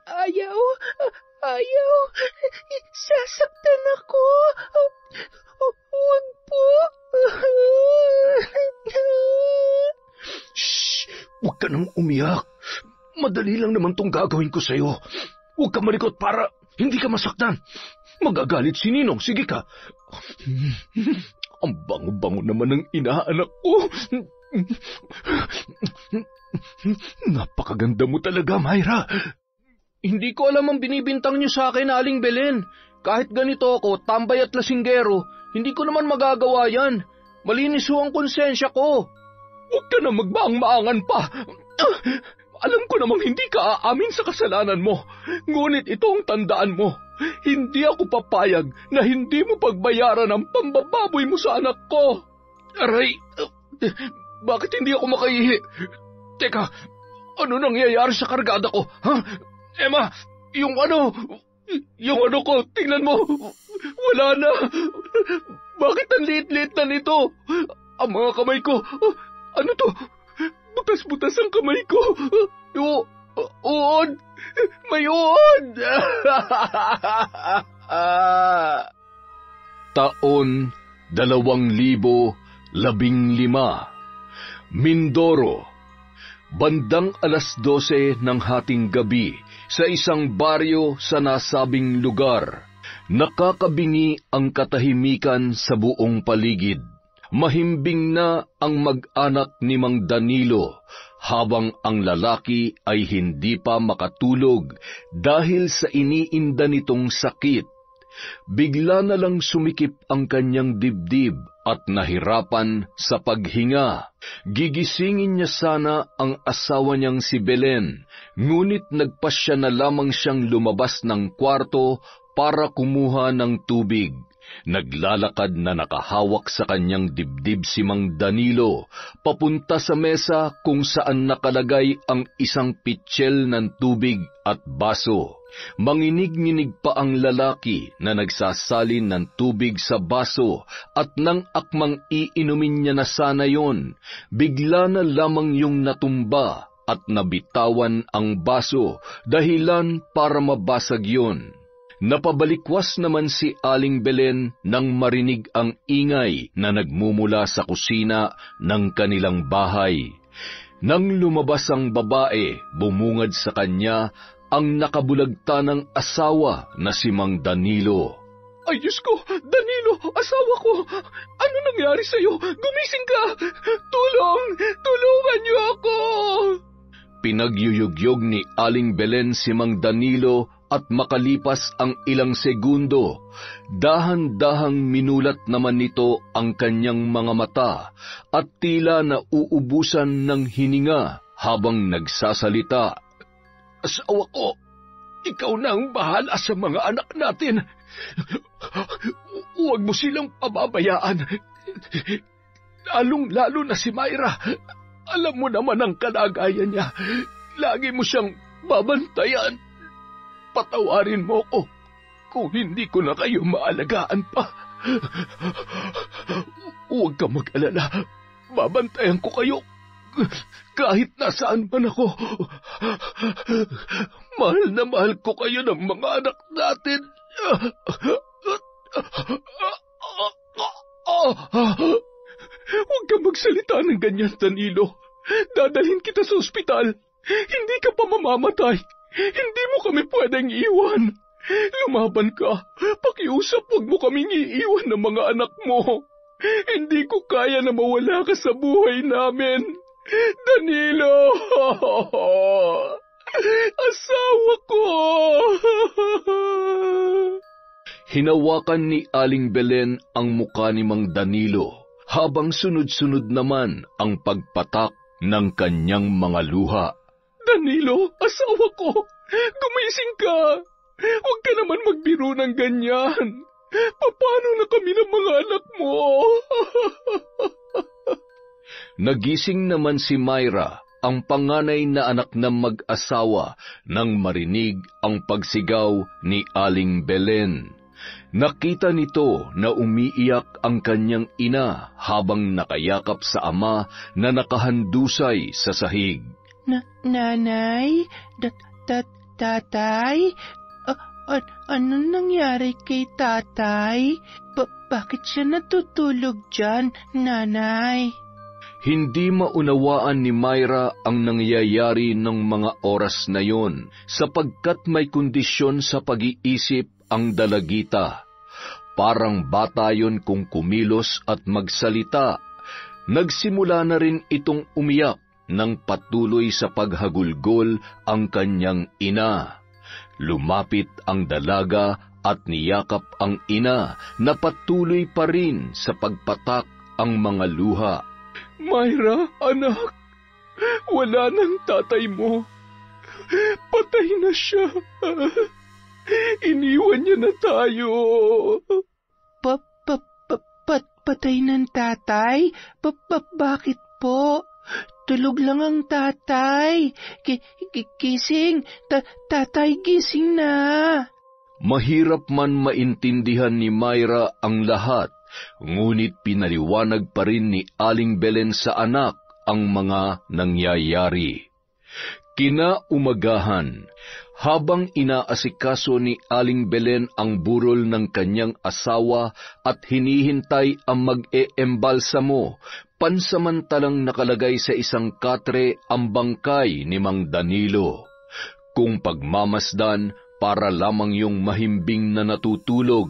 Ayaw, ayaw. Sasaktan ako. Huwag po. Shh! Huwag ka nang umiyak. Madali lang naman tong gagawin ko sa'yo. Huwag ka malikot para hindi ka masaktan. Magagalit si Ninong. Sige ka. Ang bango-bango naman ng inaanak ko. Napakaganda mo talaga, Myra. Hindi ko alam ang binibintang niyo sa akin, Aling Belen. Kahit ganito ako, tambay at lasinggero, hindi ko naman magagawa yan. Malinis ho ang konsensya ko. Huwag ka na magmaang-maangan pa. Alam ko namang hindi ka aamin sa kasalanan mo. Ngunit ito ang tandaan mo. Hindi ako papayag na hindi mo pagbayaran ang pambababoy mo sa anak ko. Aray, bakit hindi ako makaihi? Teka, ano nangyayari sa kargada ko? Ha? Emma, yung ano ko, tingnan mo, wala na. Bakit ang liit-liit na nito? Ang mga kamay ko, ano to? Butas-butas ang kamay ko. Uod! May uod! Taon 2015, Mindoro. Bandang 12:00 ng hating gabi sa isang baryo sa nasabing lugar. Nakakabingi ang katahimikan sa buong paligid. Mahimbing na ang mag-anak ni Mang Danilo habang ang lalaki ay hindi pa makatulog dahil sa iniinda nitong sakit. Bigla na lang sumikip ang kanyang dibdib at nahirapan sa paghinga. Gigisingin niya sana ang asawa niyang si Belen, ngunit nagpasya na lamang siyang lumabas ng kwarto para kumuha ng tubig. Naglalakad na nakahawak sa kanyang dibdib si Mang Danilo, papunta sa mesa kung saan nakalagay ang isang pitsyel ng tubig at baso. Manginig-nginig pa ang lalaki na nagsasalin ng tubig sa baso at nang akmang iinumin niya na sana yon, bigla na lamang yung natumba at nabitawan ang baso, dahilan para mabasag yon. Napabalikwas naman si Aling Belen nang marinig ang ingay na nagmumula sa kusina ng kanilang bahay. Nang lumabas ang babae, bumungad sa kanya ang nakabulagta ng asawa na si Mang Danilo. Ay, Diyos ko! Danilo! Asawa ko! Ano nangyari sa'yo? Gumising ka! Tulong! Tulungan niyo ako! Pinagyuyugyog ni Aling Belen si Mang Danilo at makalipas ang ilang segundo, dahan-dahang minulat naman nito ang kanyang mga mata at tila nauubusan ng hininga habang nagsasalita. Asawa ko, ikaw na ang bahala sa mga anak natin. Huwag mo silang pababayaan. Lalong-lalo na si Myra. Alam mo naman ang kalagayan niya. Lagi mo siyang babantayan. Patawarin mo ko kung hindi ko na kayo maalagaan pa. Huwag ka mag-alala. Babantayan ko kayo kahit nasaan man ako. Mahal na mahal ko kayo ng mga anak natin. Huwag kang magsalita ng ganyan, Danilo. Dadalhin kita sa ospital. Hindi ka pa mamamatay. Hindi mo kami pwedeng iwan. Lumaban ka. Pakiusap, huwag mo kaming iiwan ng mga anak mo. Hindi ko kaya na mawala ka sa buhay namin. Danilo! Asawa ko! Hinawakan ni Aling Belen ang muka ni Mang Danilo, habang sunod-sunod naman ang pagpatak ng kanyang mga luha. Danilo, asawa ko, gumising ka. Huwag ka naman magbiro ng ganyan. Paano na kami ng mga anak mo? Nagising naman si Myra, ang panganay na anak ng mag-asawa, nang marinig ang pagsigaw ni Aling Belen. Nakita nito na umiiyak ang kanyang ina habang nakayakap sa ama na nakahandusay sa sahig. Nanay, Tatay? Anong nangyari kay tatay? Bakit siya natutulog dyan, nanay? Hindi maunawaan ni Myra ang nangyayari ng mga oras na yon sapagkat may kondisyon sa pag-iisip ang dalagita. Parang bata yon kung kumilos at magsalita. Nagsimula na rin itong umiyak nang patuloy sa paghagulgol ang kanyang ina. Lumapit ang dalaga at niyakap ang ina na patuloy pa rin sa pagpatak ang mga luha. Myra, anak, wala nang tatay mo. Patay na siya. Iniwan niya na tayo. Patay ng tatay? Bakit po? Tulog lang ang tatay. Gising. Tatay, gising na. Mahirap man maintindihan ni Myra ang lahat, ngunit pinaliwanag pa rin ni Aling Belen sa anak ang mga nangyayari. Kinaumagahan, habang inaasikaso ni Aling Belen ang burol ng kanyang asawa at hinihintay ang mag-eembalsamo, pansamantalang nakalagay sa isang katre ang bangkay ni Mang Danilo. Kung pagmamasdan, para lamang yung mahimbing na natutulog,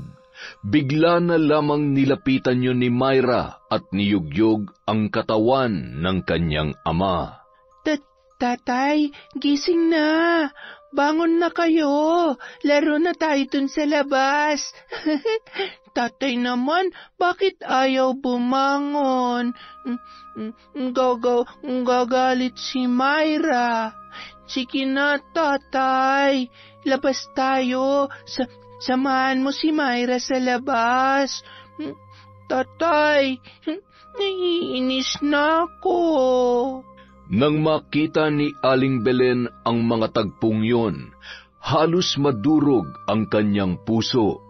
bigla na lamang nilapitan yun ni Myra at niyugyog ang katawan ng kanyang ama. Tatay, gising na. Bangon na kayo. Laro na tayo dun sa labas. Tatay naman, bakit ayaw bumangon? Gagalit si Myra. Sige na, tatay. Labas tayo. Samahan mo si Myra sa labas. Tatay, naiinis na ako. Nang makita ni Aling Belen ang mga tagpong yon, halos madurog ang kanyang puso.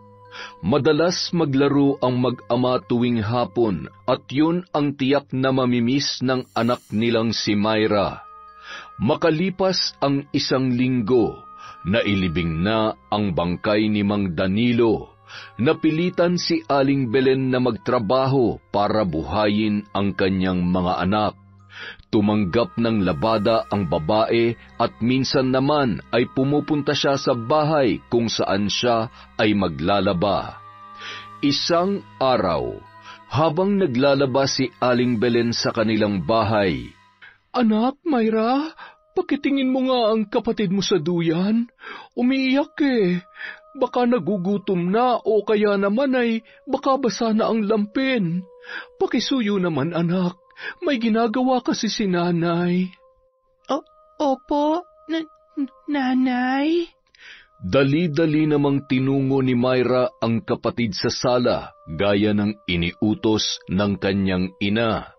Madalas maglaro ang mag-ama tuwing hapon at yun ang tiyak na mamimiss ng anak nilang si Myra. Makalipas ang 1 linggo, nailibing na ang bangkay ni Mang Danilo. Napilitan si Aling Belen na magtrabaho para buhayin ang kanyang mga anak. Tumanggap ng labada ang babae at minsan naman ay pumupunta siya sa bahay kung saan siya ay maglalaba. Isang araw, habang naglalaba si Aling Belen sa kanilang bahay, Anak, Myra, pakitingin mo nga ang kapatid mo sa duyan. Umiiyak eh. Baka nagugutom na o kaya naman ay baka basa na ang lampin. Pakisuyo naman, anak. May ginagawa kasi si nanay. Opo, nanay. Dali-dali namang tinungo ni Myra ang kapatid sa sala, gaya ng iniutos ng kanyang ina.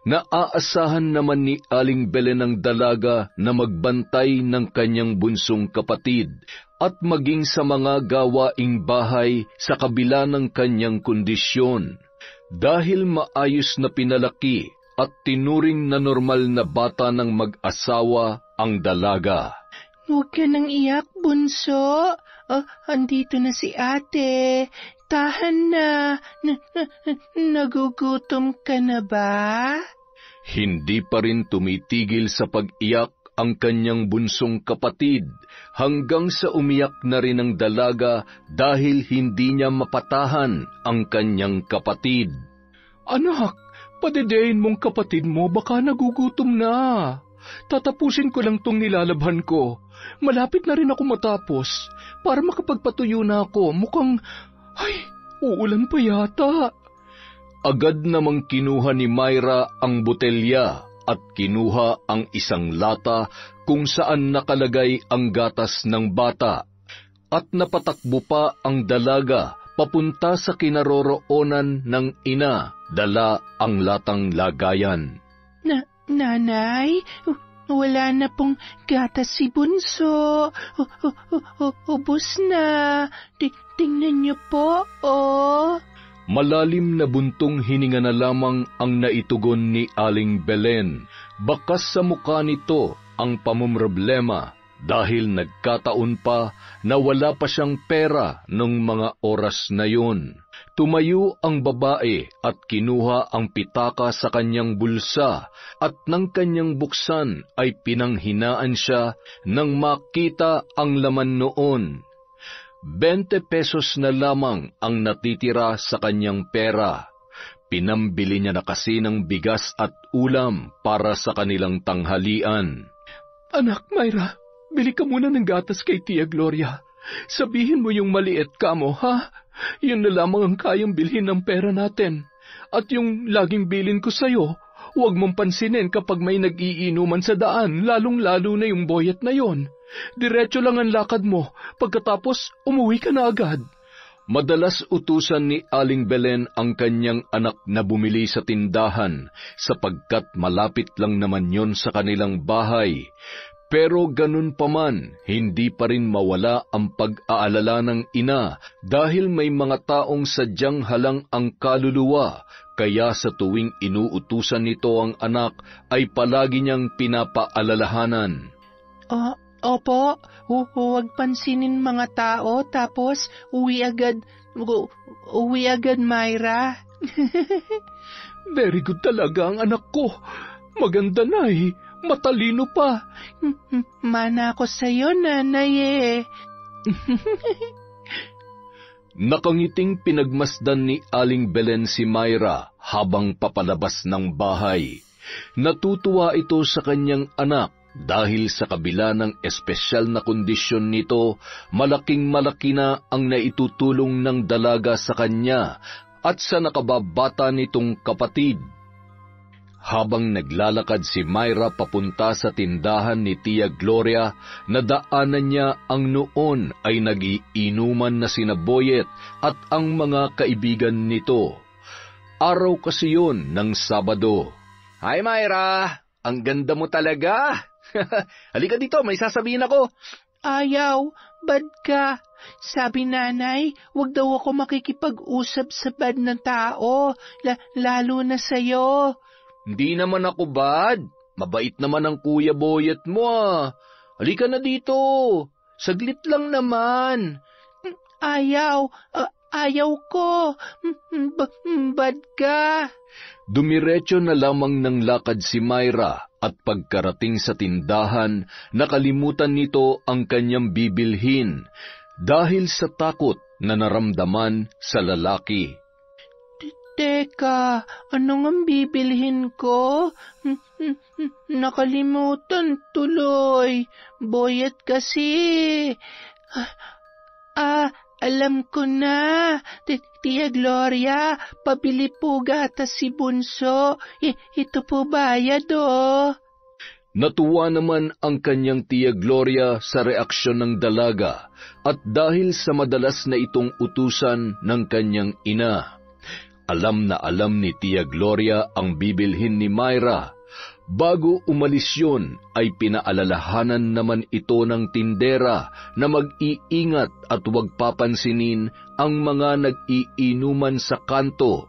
Naaasahan naman ni Aling Belen ang dalaga na magbantay ng kanyang bunsong kapatid at maging sa mga gawaing bahay sa kabila ng kanyang kondisyon. Dahil maayos na pinalaki at tinuring na normal na bata ng mag-asawa ang dalaga. Huwag ka nang iyak, bunso. Andito na si ate. Tahan na. Nagugutom ka na ba? Hindi pa rin tumitigil sa pag-iyak ang kanyang bunsong kapatid hanggang sa umiyak na rin ang dalaga dahil hindi niya mapatahan ang kanyang kapatid. Anak, padedein mong kapatid mo, baka nagugutom na. Tatapusin ko lang tong nilalabhan ko. Malapit na rin ako matapos para makapagpatuyo na ako. Mukhang, uulan pa yata. Agad namang kinuha ni Myra ang botelya at kinuha ang isang lata kung saan nakalagay ang gatas ng bata. At napatakbo pa ang dalaga papunta sa kinaroroonan ng ina, dala ang latang lagayan. Nanay, wala na pong gatas si bunso. Ubos na. Tingnan niyo po, Malalim na buntong hininga na lamang ang naitugon ni Aling Belen. Bakas sa mukha nito ang pamumroblema dahil nagkataon pa na wala pa siyang pera nung mga oras na yun. Tumayo ang babae at kinuha ang pitaka sa kanyang bulsa at nang kanyang buksan ay pinanghinaan siya nang makita ang laman noon. 20 pesos na lamang ang natitira sa kanyang pera. Pinambili niya na kasi ng bigas at ulam para sa kanilang tanghalian. Anak, Myra, bili ka muna ng gatas kay Tia Gloria. Sabihin mo yung maliit ka mo, ha? Yun na lamang ang kayang bilhin ng pera natin. At yung laging bilin ko sa'yo, huwag mong pansinin kapag may nag-iinuman sa daan, lalong-lalo na yung boyet na yon. Diretso lang ang lakad mo, pagkatapos umuwi ka na agad. Madalas utusan ni Aling Belen ang kanyang anak na bumili sa tindahan sapagkat malapit lang naman yon sa kanilang bahay. Pero ganun pa man, hindi pa rin mawala ang pag-aalala ng ina dahil may mga taong sadyang halang ang kaluluwa, kaya sa tuwing inuutusan nito ang anak ay palagi niyang pinapaalalahanan. Opo, huwag pansinin mga tao, tapos uwi agad, Myra. Very good talaga ang anak ko. Maganda na eh. Matalino pa. Mana ako sa'yo, nanay eh. Nakangiting pinagmasdan ni Aling Belen si Myra habang papalabas ng bahay. Natutuwa ito sa kanyang anak dahil sa kabila ng espesyal na kondisyon nito, malaking-malaki na ang naitutulong ng dalaga sa kanya at sa nakababata nitong kapatid. Habang naglalakad si Myra papunta sa tindahan ni Tia Gloria, nadaanan niya ang noon ay nag-iinuman na sina Boyet at ang mga kaibigan nito. Araw kasi yun ng Sabado. Hi Myra, ang ganda mo talaga. Halika dito, may sasabihin ako. Ayaw, bad ka. Sabi nanay, wag daw ako makikipag-usap sa bad na tao, lalo na sa'yo. Hindi naman ako bad. Mabait naman ang Kuya Boyet mo ah. Halika na dito. Saglit lang naman. Ayaw ko. Bad ka. Dumiretso na lamang ng lakad si Myra at pagkarating sa tindahan, nakalimutan nito ang kanyang bibilhin dahil sa takot na naramdaman sa lalaki. Teka, anong ang bibilhin ko? Nakalimutan tuloy. Boyet kasi. Alam ko na. Tia Gloria, pabili po gatas si Bunso. Ito po bayad oh. Natuwa naman ang kanyang Tia Gloria sa reaksyon ng dalaga at dahil sa madalas na itong utusan ng kanyang ina. Alam na alam ni Tia Gloria ang bibilhin ni Myra. Bago umalis yun, ay pinaalalahanan naman ito ng tindera na mag-iingat at huwag papansinin ang mga nag-iinuman sa kanto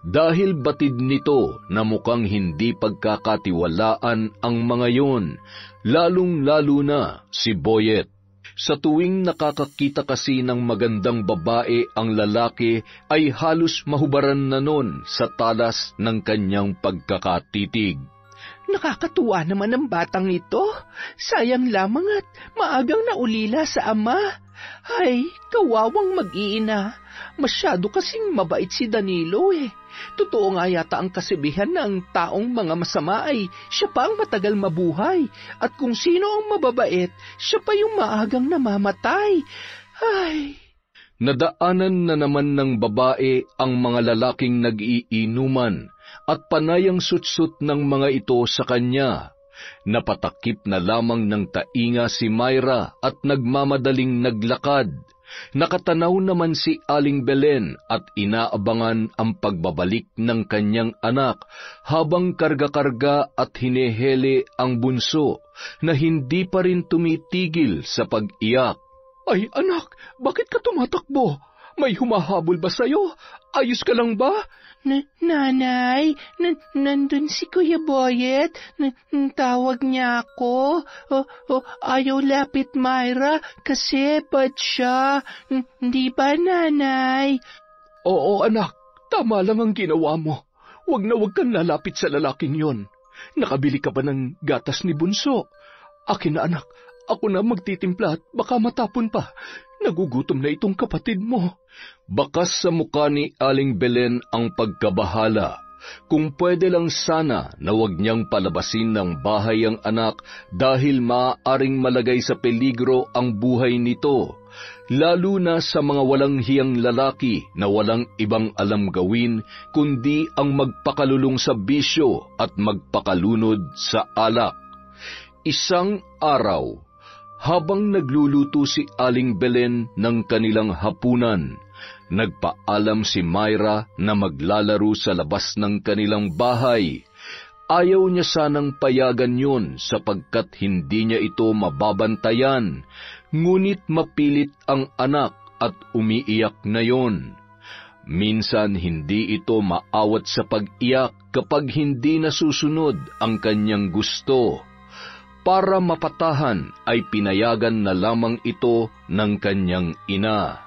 dahil batid nito na mukhang hindi pagkakatiwalaan ang mga yun, lalong-lalo na si Boyet. Sa tuwing nakakakita kasi ng magandang babae ang lalaki ay halos mahubaran na nun sa talas ng kanyang pagkakatitig. Nakakatuwa naman ang batang ito. Sayang lamang at maagang naulila sa ama. Ay, kawawang mag-iina. Masyado kasing mabait si Danilo eh. Totoo nga yata ang kasibihan na ang taong mga masama ay siya pa ang matagal mabuhay. At kung sino ang mababait, siya pa yung maagang namamatay. Ay... Nadaanan na naman ng babae ang mga lalaking nag-iinuman at panayang sutsut ng mga ito sa kanya. Napatakip na lamang ng tainga si Myra at nagmamadaling naglakad. Nakatanaw naman si Aling Belen at inaabangan ang pagbabalik ng kanyang anak habang karga-karga at hinehele ang bunso na hindi pa rin tumitigil sa pag-iyak. Ay anak, bakit ka tumatakbo? May humahabol ba sa'yo? Ayos ka lang ba? Nanay, nandun si Kuya Boyet. Tawag niya ako. Ayaw lapit Myra kasi bad siya. Di ba, Nanay? Oo, anak. Tama lang ang ginawa mo. Huwag na huwag kang lalapit sa lalaking yon. Nakabili ka ba ng gatas ni Bunso? Akin na, anak. Ako na magtitimpla at baka matapon pa. Nagugutom na itong kapatid mo. Bakas sa mukha ni Aling Belen ang pagkabahala. Kung pwede lang sana na huwag niyang palabasin ng bahay ang anak dahil maaaring malagay sa peligro ang buhay nito, lalo na sa mga walang hiyang lalaki na walang ibang alam gawin kundi ang magpakalulong sa bisyo at magpakalunod sa alak. Isang araw, habang nagluluto si Aling Belen ng kanilang hapunan, nagpaalam si Myra na maglalaro sa labas ng kanilang bahay. Ayaw niya sanang payagan yun sapagkat hindi niya ito mababantayan, ngunit mapilit ang anak at umiiyak na yon. Minsan hindi ito maawat sa pag-iyak kapag hindi nasusunod ang kanyang gusto. Para mapatahan ay pinayagan na lamang ito ng kanyang ina.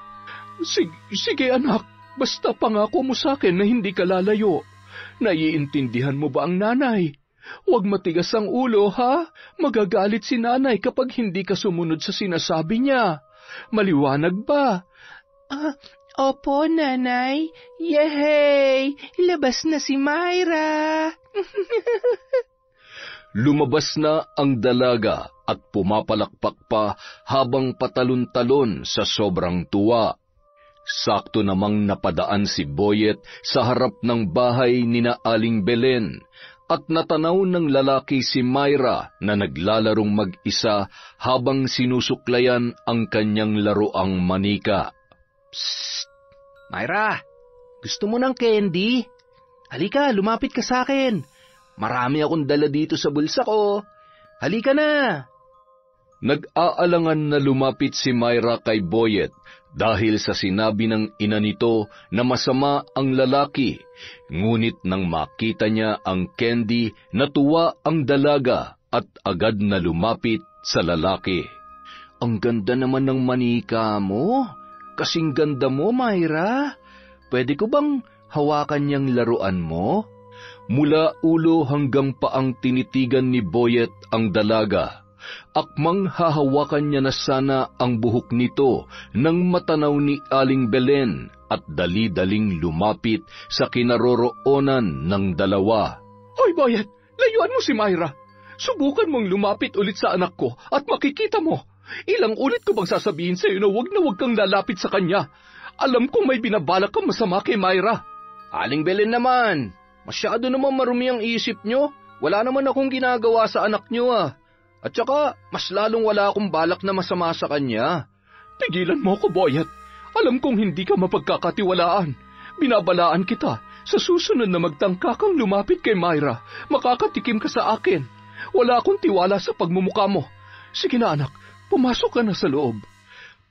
Sige anak, basta pangako mo sa akin na hindi ka lalayo. Naiintindihan mo ba ang nanay? Huwag matigas ang ulo, ha? Magagalit si nanay kapag hindi ka sumunod sa sinasabi niya. Maliwanag ba? Opo, Nanay. Yehey! Labas na si Myra! Lumabas na ang dalaga at pumapalakpak pa habang patalon-talon sa sobrang tuwa. Sakto namang napadaan si Boyet sa harap ng bahay nina Aling Belen at natanaw ng lalaki si Myra na naglalarong mag-isa habang sinusuklayan ang kanyang laruang manika. Psst! Myra, gusto mo ng candy? Halika, lumapit ka sa akin. Marami akong dala dito sa bulsa ko. Halika na! Nag-aalangan na lumapit si Myra kay Boyet dahil sa sinabi ng ina nito na masama ang lalaki. Ngunit nang makita niya ang candy, natuwa ang dalaga at agad na lumapit sa lalaki. Ang ganda naman ng manika mo. Kasing ganda mo, Myra. Pwede ko bang hawakan niyang laruan mo? Mula ulo hanggang paang tinitigan ni Boyet ang dalaga. Akmang hahawakan niya na sana ang buhok nito nang matanaw ni Aling Belen at dali-daling lumapit sa kinaroroonan ng dalawa. Hoy Boyet, layuan mo si Myra. Subukan mong lumapit ulit sa anak ko at makikita mo. Ilang ulit ko bang sasabihin sa iyo na huwag kang lalapit sa kanya? Alam kong may binabalak kang masama kay Myra. Aling Belen naman, masyado naman marumi ang isip nyo. Wala naman akong ginagawa sa anak nyo At saka, mas lalong wala akong balak na masama sa kanya. Tigilan mo ako, Boyet. Alam kong hindi ka mapagkakatiwalaan. Binabalaan kita. Sa susunod na magtangka kang lumapit kay Myra, makakatikim ka sa akin. Wala akong tiwala sa pagmumukha mo. Sige na anak, pumasok ka na sa loob.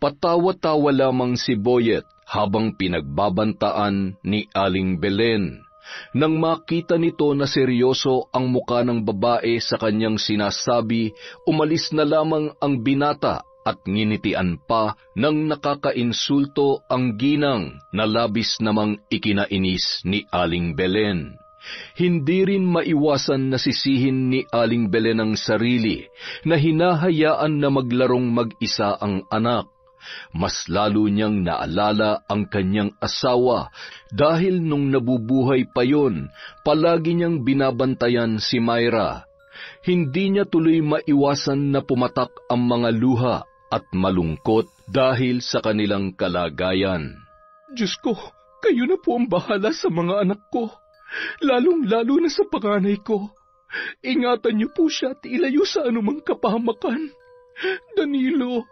Patawa-tawa lamang si Boyet habang pinagbabantaan ni Aling Belen. Nang makita nito na seryoso ang muka ng babae sa kanyang sinasabi, umalis na lamang ang binata at nginitian pa ng nakakainsulto ang ginang na labis namang ikinainis ni Aling Belen. Hindi rin maiwasan na sisihin ni Aling Belen ang sarili na hinahayaan na maglarong mag-isa ang anak. Mas lalo niyang naalala ang kanyang asawa dahil nung nabubuhay pa yon, palagi niyang binabantayan si Myra. Hindi niya tuloy maiwasan na pumatak ang mga luha at malungkot dahil sa kanilang kalagayan. Diyos ko, kayo na po ang bahala sa mga anak ko, lalong-lalo na sa panganay ko. Ingatan niyo po siya at ilayo sa anumang kapahamakan. Danilo,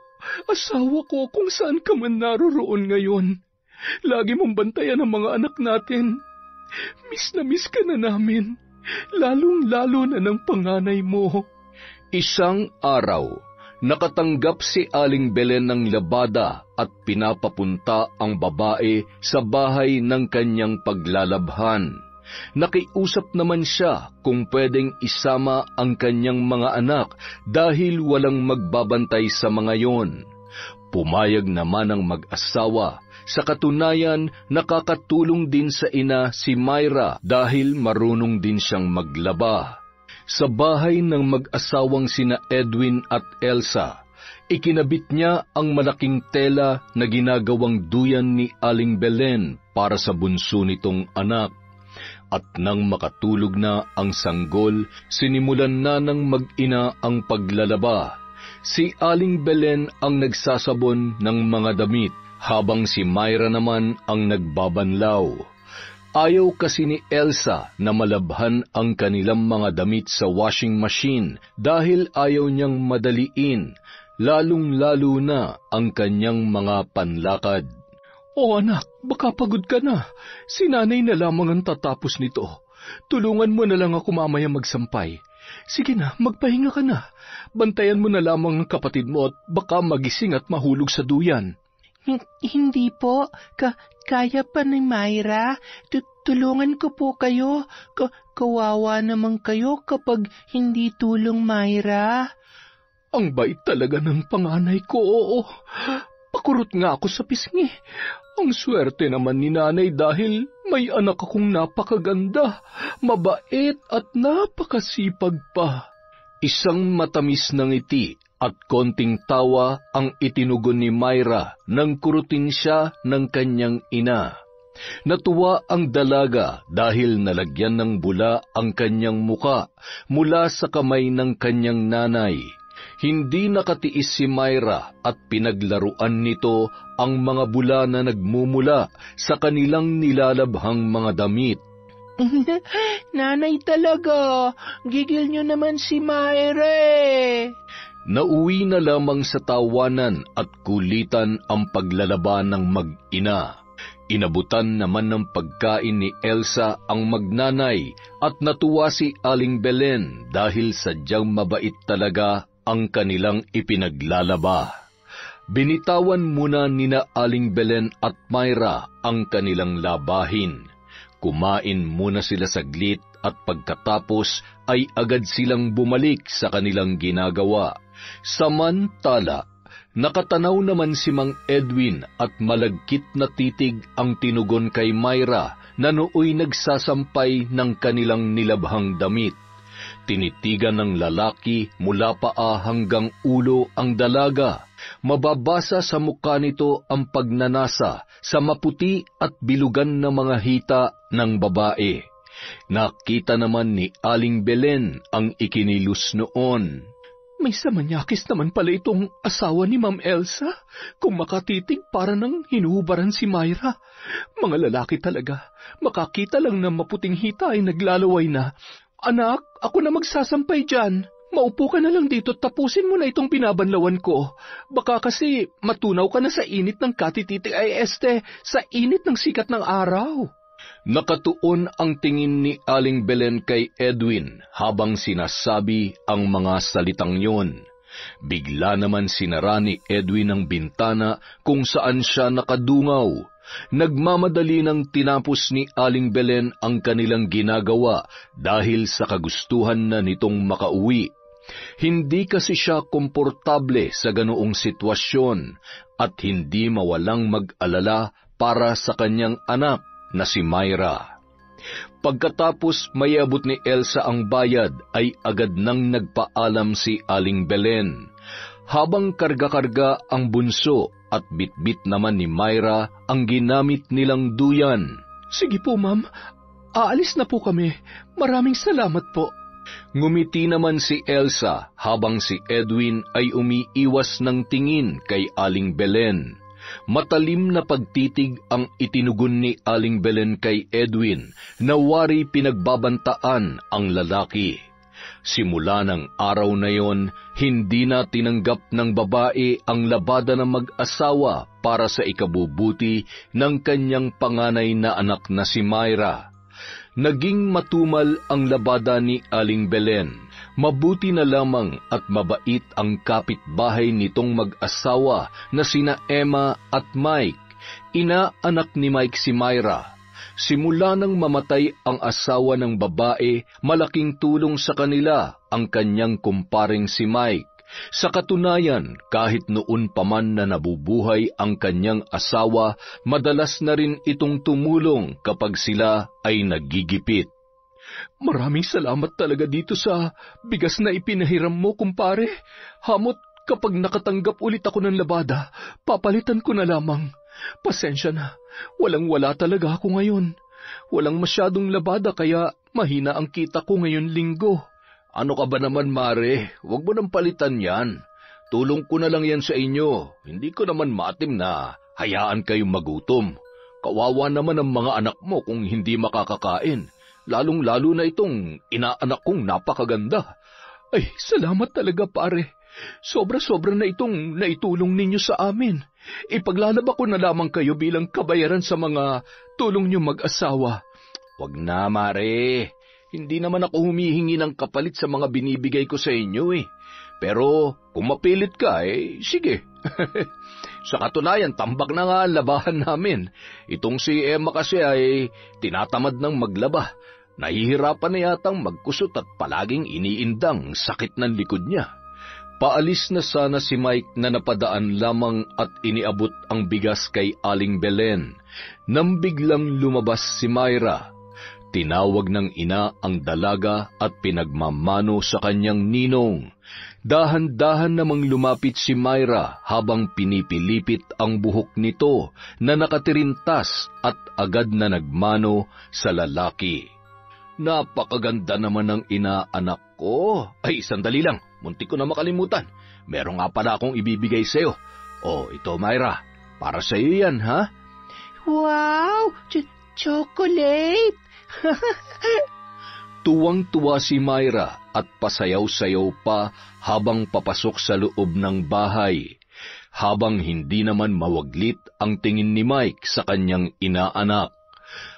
asawa ko kung saan ka man naroroon ngayon. Lagi mong bantayan ang mga anak natin. Miss na miss ka na namin, lalong-lalo na ng panganay mo. Isang araw, Nakatanggap si Aling Belen ng labada at pinapapunta ang babae sa bahay ng kanyang paglalabhan. Nakiusap naman siya kung pwedeng isama ang kanyang mga anak dahil walang magbabantay sa mga yon. Pumayag naman ang mag-asawa. Sa katunayan, nakakatulong din sa ina si Myra dahil marunong din siyang maglaba. Sa bahay ng mag-asawang sina Edwin at Elsa, ikinabit niya ang malaking tela na ginagawang duyan ni Aling Belen para sa bunso nitong anak. At nang makatulog na ang sanggol, sinimulan na ng mag-ina ang paglalaba. Si Aling Belen ang nagsasabon ng mga damit, habang si Myra naman ang nagbabanlaw. Ayaw kasi ni Elsa na malabhan ang kanilang mga damit sa washing machine dahil ayaw niyang madaliin, lalong-lalo na ang kanyang mga panlakad. O anak, baka pagod ka na. Si nanay na lamang ang tatapos nito. Tulungan mo na lang ako mamaya magsampay. Sige na, magpahinga ka na. Bantayan mo na lamang ang kapatid mo at baka magising at mahulog sa duyan. Hindi po. Kaya pa ni Myra. Tulungan ko po kayo. Kawawa naman kayo kapag hindi tulong Myra. Ang bait talaga ng panganay ko, oo. Pakurot nga ako sa pisngi. Ang swerte naman ni nanay dahil may anak akong napakaganda, mabait at napakasipag pa. Isang matamis na ngiti at konting tawa ang itinugon ni Myra nang kurutin siya ng kanyang ina. Natuwa ang dalaga dahil nalagyan ng bula ang kanyang muka mula sa kamay ng kanyang nanay. Hindi nakatiis si Myra at pinaglaruan nito ang mga bula na nagmumula sa kanilang nilalabhang mga damit. Nanay talaga, gigil niyo naman si Myra eh. Nauwi na lamang sa tawanan at kulitan ang paglalaba ng mag-ina. Inabutan naman ng pagkain ni Elsa ang magnanay at natuwa si Aling Belen dahil sadyang mabait talaga ang kanilang ipinaglalaba. Binitawan muna nina Aling Belen at Myra ang kanilang labahin. Kumain muna sila saglit at pagkatapos ay agad silang bumalik sa kanilang ginagawa. Samantala, nakatanaw naman si Mang Edwin at malagkit na titig ang tinugon kay Myra na nooy nagsasampay ng kanilang nilabhang damit. Tinitigan ng lalaki mula paa hanggang ulo ang dalaga. Mababasa sa mukha nito ang pagnanasa sa maputi at bilugan na mga hita ng babae. Nakita naman ni Aling Belen ang ikinilos noon. May samanyakis naman pala itong asawa ni Ma'am Elsa. Kung makatitig para nang hinuhubaran si Myra. Mga lalaki talaga. Makakita lang ng maputing hita ay naglalaway na. Anak, ako na magsasampay dyan. Maupo ka na lang dito at tapusin mo na itong binabanlawan ko. Baka kasi matunaw ka na sa init ng katititig sa init ng sikat ng araw. Nakatuon ang tingin ni Aling Belen kay Edwin habang sinasabi ang mga salitang yon. Bigla naman sinara ni Edwin ang bintana kung saan siya nakadungaw. Nagmamadali nang tinapos ni Aling Belen ang kanilang ginagawa dahil sa kagustuhan na nitong makauwi. Hindi kasi siya komportable sa ganoong sitwasyon at hindi mawalang mag-alala para sa kanyang anak na si Myra. Pagkatapos mayabot ni Elsa ang bayad ay agad nang nagpaalam si Aling Belen. Habang karga-karga ang bunso at bitbit naman ni Myra ang ginamit nilang duyan. Sige po, ma'am. Aalis na po kami. Maraming salamat po. Ngumiti naman si Elsa habang si Edwin ay umiiwas ng tingin kay Aling Belen. Matalim na pagtitig ang itinugon ni Aling Belen kay Edwin na wari pinagbabantaan ang lalaki. Simula ng araw na yon, hindi na tinanggap ng babae ang labada ng mag-asawa para sa ikabubuti ng kanyang panganay na anak na si Myra. Naging matumal ang labada ni Aling Belen. Mabuti na lamang at mabait ang kapitbahay nitong mag-asawa na sina Emma at Mike. Ina-anak ni Mike si Myra. Simula nang mamatay ang asawa ng babae, malaking tulong sa kanila ang kanyang kumparing si Mike. Sa katunayan, kahit noon pa man na nabubuhay ang kanyang asawa, madalas na rin itong tumulong kapag sila ay naggigipit. Maraming salamat talaga dito sa bigas na ipinahiram mo, kumpare. Hamot kapag nakatanggap ulit ako ng labada, papalitan ko na lamang. Pasensya na, walang-wala talaga ako ngayon. Walang masyadong labada kaya mahina ang kita ko ngayon linggo. Ano ka ba naman, Mare? Huwag mo nang palitan yan. Tulong ko na lang yan sa inyo. Hindi ko naman maatim na hayaan kayong magutom. Kawawa naman ang mga anak mo kung hindi makakakain. Lalong-lalo na itong inaanak kong napakaganda. Ay, salamat talaga, pare. Sobra-sobra na itong naitulong ninyo sa amin. Ipaglalaba ko na lamang kayo bilang kabayaran sa mga tulong nyo mag-asawa. Wag na, Mare. Hindi naman ako humihingi ng kapalit sa mga binibigay ko sa inyo eh. Pero kung mapilit ka, sige. Sa katunayan, tambak na nga ang labahan namin. Itong si Emma kasi ay tinatamad ng maglaba. Nahihirapan na yatang magkusot at palaging iniindang sakit ng likod niya. Paalis na sana si Mike na napadaan lamang at iniabot ang bigas kay Aling Belen. Nang biglang lumabas si Myra, tinawag ng ina ang dalaga at pinagmamano sa kanyang ninong. Dahan-dahan namang lumapit si Myra habang pinipilipit ang buhok nito na nakatirintas at agad na nagmano sa lalaki. Napakaganda naman ng inaanak ko. Ay, sandali lang. Muntik ko na makalimutan. Meron nga pala akong ibibigay sa'yo. Oh, ito, Myra. Para sa'yo yan, ha? Wow! Chocolate! Tuwang-tuwa si Myra at pasayaw-sayaw pa habang papasok sa loob ng bahay. Habang hindi naman mawaglit ang tingin ni Mike sa kanyang inaanak.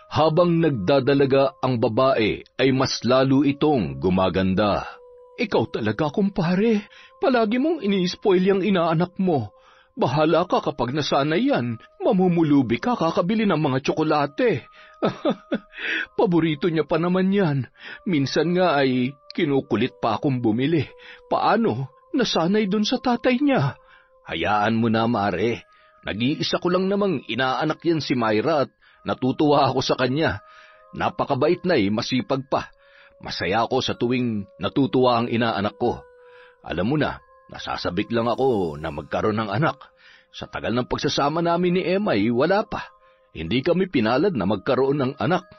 Habang nagdadalaga ang babae ay mas lalo itong gumaganda. Ikaw talaga, kumpare. Palagi mong ini-spoil yung inaanak mo. Bahala ka kapag nasanay yan. Mamumulubi ka kakabili ng mga tsokolate. Paborito niya pa naman yan. Minsan nga ay kinukulit pa akong bumili. Paano? Nasanay dun sa tatay niya. Hayaan mo na, Mare. Nag-iisa ko lang namang inaanak yan si Myra at natutuwa ako sa kanya. Napakabait na masipag pa. Masaya ako sa tuwing natutuwa ang inaanak ko. Alam mo na, nasasabik lang ako na magkaroon ng anak. Sa tagal ng pagsasama namin ni Emma wala pa. Hindi kami pinalad na magkaroon ng anak.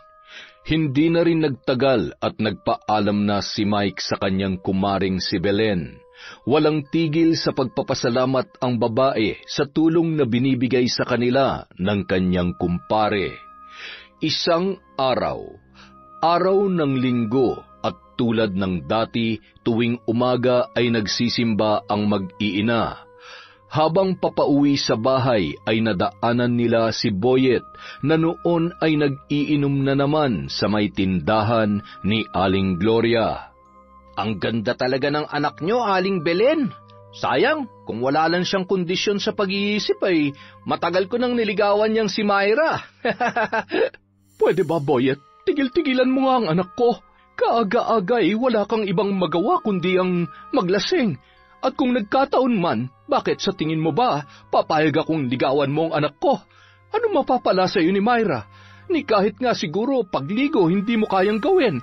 Hindi na rin nagtagal at nagpaalam na si Mike sa kanyang kumaring si Belen. Walang tigil sa pagpapasalamat ang babae sa tulong na binibigay sa kanila ng kanyang kumpare. Isang araw ng linggo at tulad ng dati tuwing umaga ay nagsisimba ang mag-iina. Habang papauwi sa bahay ay nadaanan nila si Boyet na noon ay nag-iinom na naman sa may tindahan ni Aling Gloria. Ang ganda talaga ng anak nyo, Aling Belen. Sayang, kung wala lang siyang kondisyon sa pag-iisip ay matagal ko nang niligawan niyang si Myra. Pwede ba, Boyet? Tigil-tigilan mo nga ang anak ko. Kaaga-aga wala kang ibang magawa kundi ang maglasing. At kung nagkataon man, bakit sa tingin mo ba papayag akong ligawan mo ang anak ko? Ano mapapala sa iyo ni Myra? Ni kahit nga siguro pagligo hindi mo kayang gawin.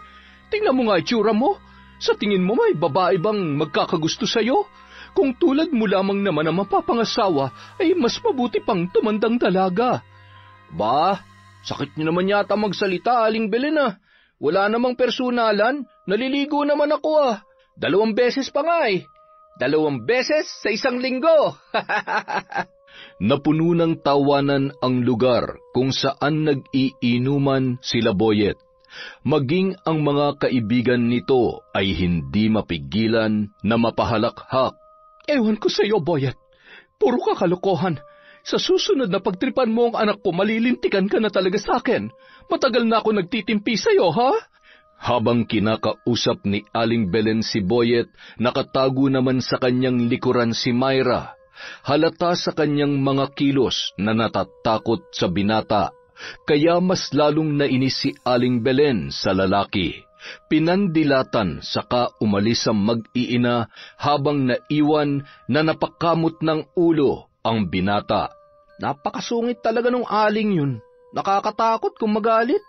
Tingnan mo nga itsura mo. Sa tingin mo may babae bang magkakagusto sa iyo? Kung tulad mo lamang naman ang mapapangasawa, ay mas mabuti pang tumandang dalaga. Ba, sakit niyo naman yata magsalita, Aling Belen ah. Wala namang personalan, naliligo naman ako 2 beses pa nga 2 beses sa isang linggo. Napuno ng tawanan ang lugar kung saan nag-iinuman sila Boyet. Maging ang mga kaibigan nito ay hindi mapigilan na mapahalakhak. Ewan ko sa iyo, Boyet. Puro ka kalokohan. Sa susunod na pagtripan mo ang anak ko, malilintikan ka na talaga sa akin. Matagal na ako nagtitimpi sa iyo, ha? Habang kinakausap ni Aling Belen si Boyet, nakatago naman sa kanyang likuran si Myra. Halata sa kanyang mga kilos na natatakot sa binata, kaya mas lalong nainis si Aling Belen sa lalaki. Pinandilatan saka umalis ang mag-iina habang naiwan na napakamot ng ulo ang binata. Napakasungit talaga nung aling yun. Nakakatakot kung magalit.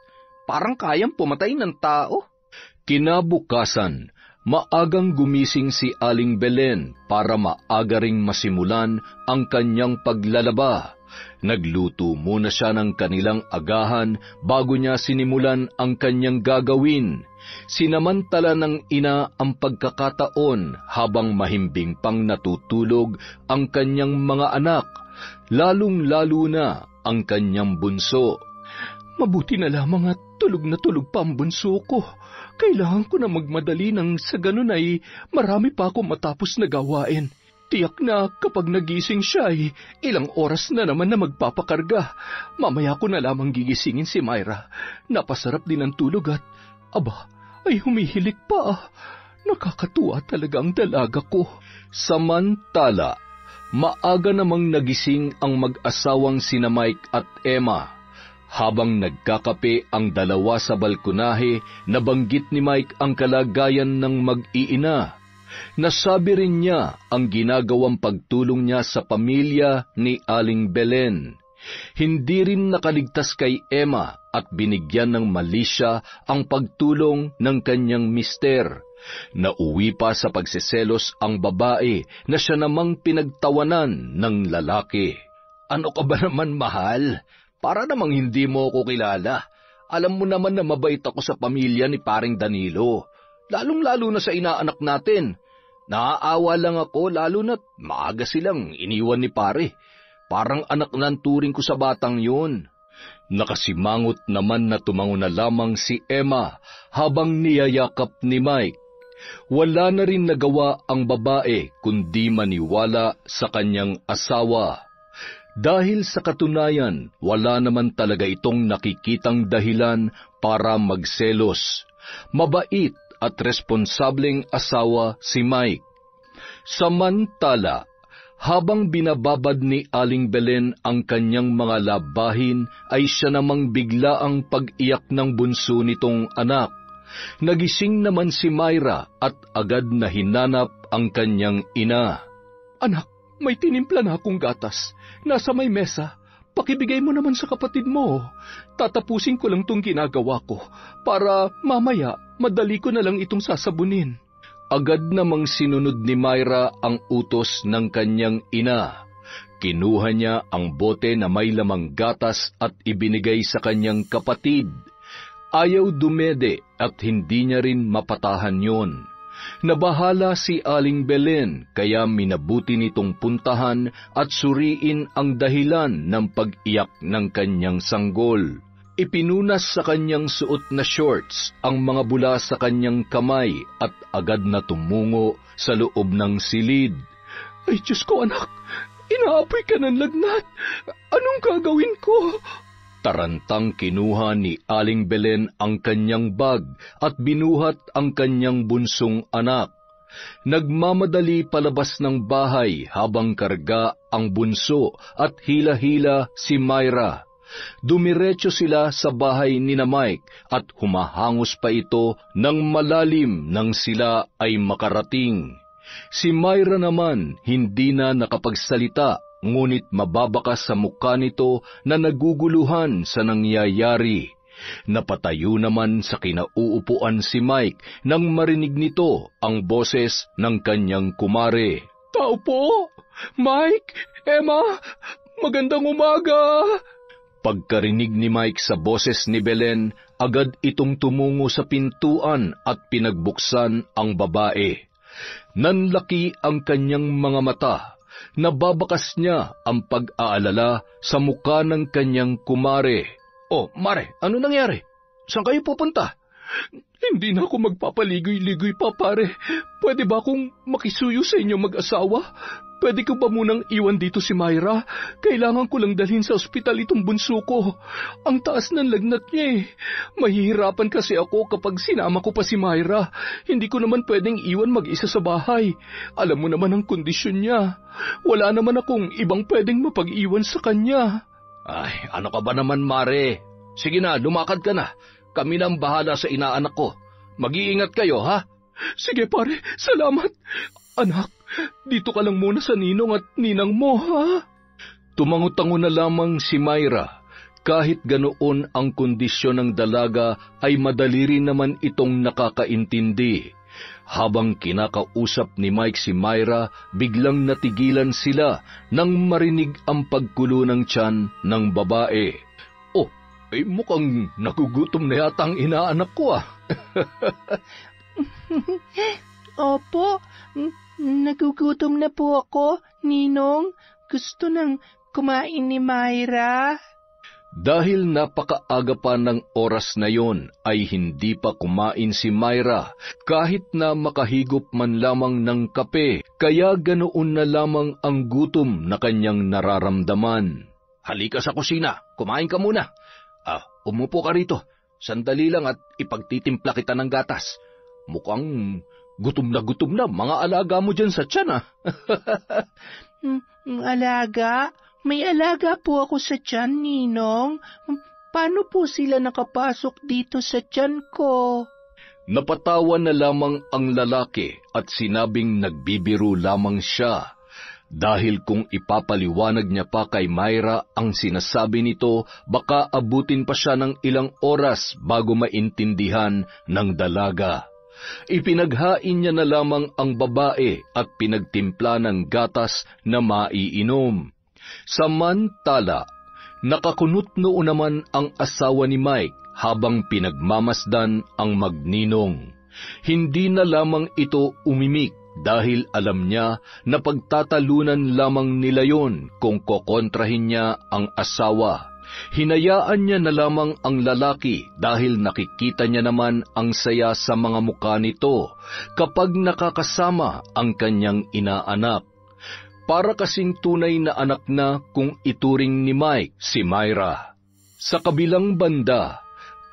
Parang kayang pumatay ng tao. Kinabukasan, maagang gumising si Aling Belen para maaga ring masimulan ang kanyang paglalaba. Nagluto muna siya ng kanilang agahan bago niya sinimulan ang kanyang gagawin. Sinamantala ng ina ang pagkakataon habang mahimbing pang natutulog ang kanyang mga anak, lalong-lalo na ang kanyang bunso. Mabuti na lamang at tulog na tulog pa ang bunso ko. Kailangan ko na magmadali nang sa ganun ay marami pa akong matapos na gawain. Tiyak na kapag nagising siya ay ilang oras na naman na magpapakarga. Mamaya ko na lamang gigisingin si Myra. Napasarap din ang tulog at, ay humihilik pa. Nakakatuwa talaga ang dalaga ko. Samantala, maaga namang nagising ang mag-asawang sina Mike at Emma. Habang nagkakape ang dalawa sa balkonahe, nabanggit ni Mike ang kalagayan ng mag-iina. Nasabi rin niya ang ginagawang pagtulong niya sa pamilya ni Aling Belen. Hindi rin nakaligtas kay Emma at binigyan ng mali siya ang pagtulong ng kanyang mister. Nauwi pa sa pagseselos ang babae na siya namang pinagtawanan ng lalaki. Ano ka ba naman, mahal? Para namang hindi mo ako kilala. Alam mo naman na mabait ako sa pamilya ni paring Danilo. Lalong-lalo na sa inaanak natin. Naaawa lang ako lalo na't maaga silang iniwan ni pare. Parang anak ng turing ko sa batang yun. Nakasimangot naman na tumango na lamang si Emma habang niyayakap ni Mike. Wala na rin nagawa ang babae kundi maniwala sa kanyang asawa. Dahil sa katunayan, wala naman talaga itong nakikitang dahilan para magselos. Mabait at responsableng asawa si Mike. Samantala, habang binababad ni Aling Belen ang kanyang mga labahin, ay siya namang bigla ang pag-iyak ng bunso nitong anak. Nagising naman si Myra at agad na hinanap ang kanyang ina. Anak, may tinimpla na akong gatas. Nasa may mesa. Pakibigay mo naman sa kapatid mo. Tatapusin ko lang tong ginagawa ko para mamaya madali ko na lang itong sasabunin. Agad namang sinunod ni Myra ang utos ng kanyang ina. Kinuha niya ang bote na may lamang gatas at ibinigay sa kanyang kapatid. Ayaw dumede at hindi niya rin mapatahan yon. Nabahala si Aling Belen kaya minabuti nitong puntahan at suriin ang dahilan ng pag-iyak ng kanyang sanggol. Ipinunas sa kanyang suot na shorts ang mga bula sa kanyang kamay at agad na tumungo sa loob ng silid. Ay Diyos ko anak, inaapoy ka ng lagnat. Anong gagawin ko? Tarantang kinuha ni Aling Belen ang kanyang bag at binuhat ang kanyang bunsong anak. Nagmamadali palabas ng bahay habang karga ang bunso at hila-hila si Myra. Dumiretso sila sa bahay ni na Mike at humahangos pa ito ng malalim nang sila ay makarating. Si Myra naman hindi na nakapagsalita, ngunit mababakas sa mukha nito na naguguluhan sa nangyayari. Napatayo naman sa kinauupuan si Mike nang marinig nito ang boses ng kanyang kumare. Tao po! Mike! Emma! Magandang umaga! Pagkarinig ni Mike sa boses ni Belen, agad itong tumungo sa pintuan at pinagbuksan ang babae. Nanlaki ang kanyang mga mata. Nababakas niya ang pag-aalala sa mukha ng kanyang kumare. Oh, Mare, ano nangyari? Saan kayo pupunta? Hindi na ako magpapaligoy-ligoy pa, pare. Pwede ba akong makisuyo sa inyo mag-asawa? pwede ko ba munang iwan dito si Myra? Kailangan ko lang dalhin sa ospital itong bunso ko. Ang taas ng lagnat niya eh. Mahihirapan kasi ako kapag sinama ko pa si Myra. Hindi ko naman pwedeng iwan mag-isa sa bahay. Alam mo naman ang kondisyon niya. Wala naman akong ibang pwedeng mapag-iwan sa kanya. Ay, ano ka ba naman, Mare? Sige na, lumakad ka na. Kami na ang bahala sa inaanak ko. Mag-iingat kayo, ha? Sige pare, salamat. Anak, dito ka lang muna sa ninong at ninang mo, ha? Tumango-tango na lamang si Myra. Kahit ganoon ang kondisyon ng dalaga ay madali rin naman itong nakakaintindi. Habang kinakausap ni Mike si Myra, biglang natigilan sila nang marinig ang pagkulo ng tiyan ng babae. Oh, ay mukhang nagugutom na yata ang inaanak ko ah. Opo, nagugutom na po ako, Ninong. Gusto nang kumain ni Myra. Dahil napakaaga pa ng oras na yon ay hindi pa kumain si Myra kahit na makahigop man lamang ng kape, kaya ganoon na lamang ang gutom na kanyang nararamdaman. Halika sa kusina, kumain ka muna. Umupo ka rito. Sandali lang at ipagtitimpla kita ng gatas. Mukhang gutom na mga alaga mo dyan sa tiyan ah. Alaga? May alaga po ako sa tiyan, Ninong. Paano po sila nakapasok dito sa tiyan ko? Napatawa na lamang ang lalaki at sinabing nagbibiro lamang siya. Dahil kung ipapaliwanag niya pa kay Myra ang sinasabi nito, baka abutin pa siya ng ilang oras bago maintindihan ng dalaga. Ipinaghain niya na lamang ang babae at pinagtimpla ng gatas na maiinom. Samantala, nakakunot noon naman ang asawa ni Mike habang pinagmamasdan ang magninong. Hindi na lamang ito umimik dahil alam niya na pagtatalunan lamang nila yon kung kokontrahin niya ang asawa. Hinayaan niya na lamang ang lalaki dahil nakikita niya naman ang saya sa mga mukha nito kapag nakakasama ang kanyang inaanak. Para kasing tunay na anak na kung ituring ni Mike si Myra. Sa kabilang banda,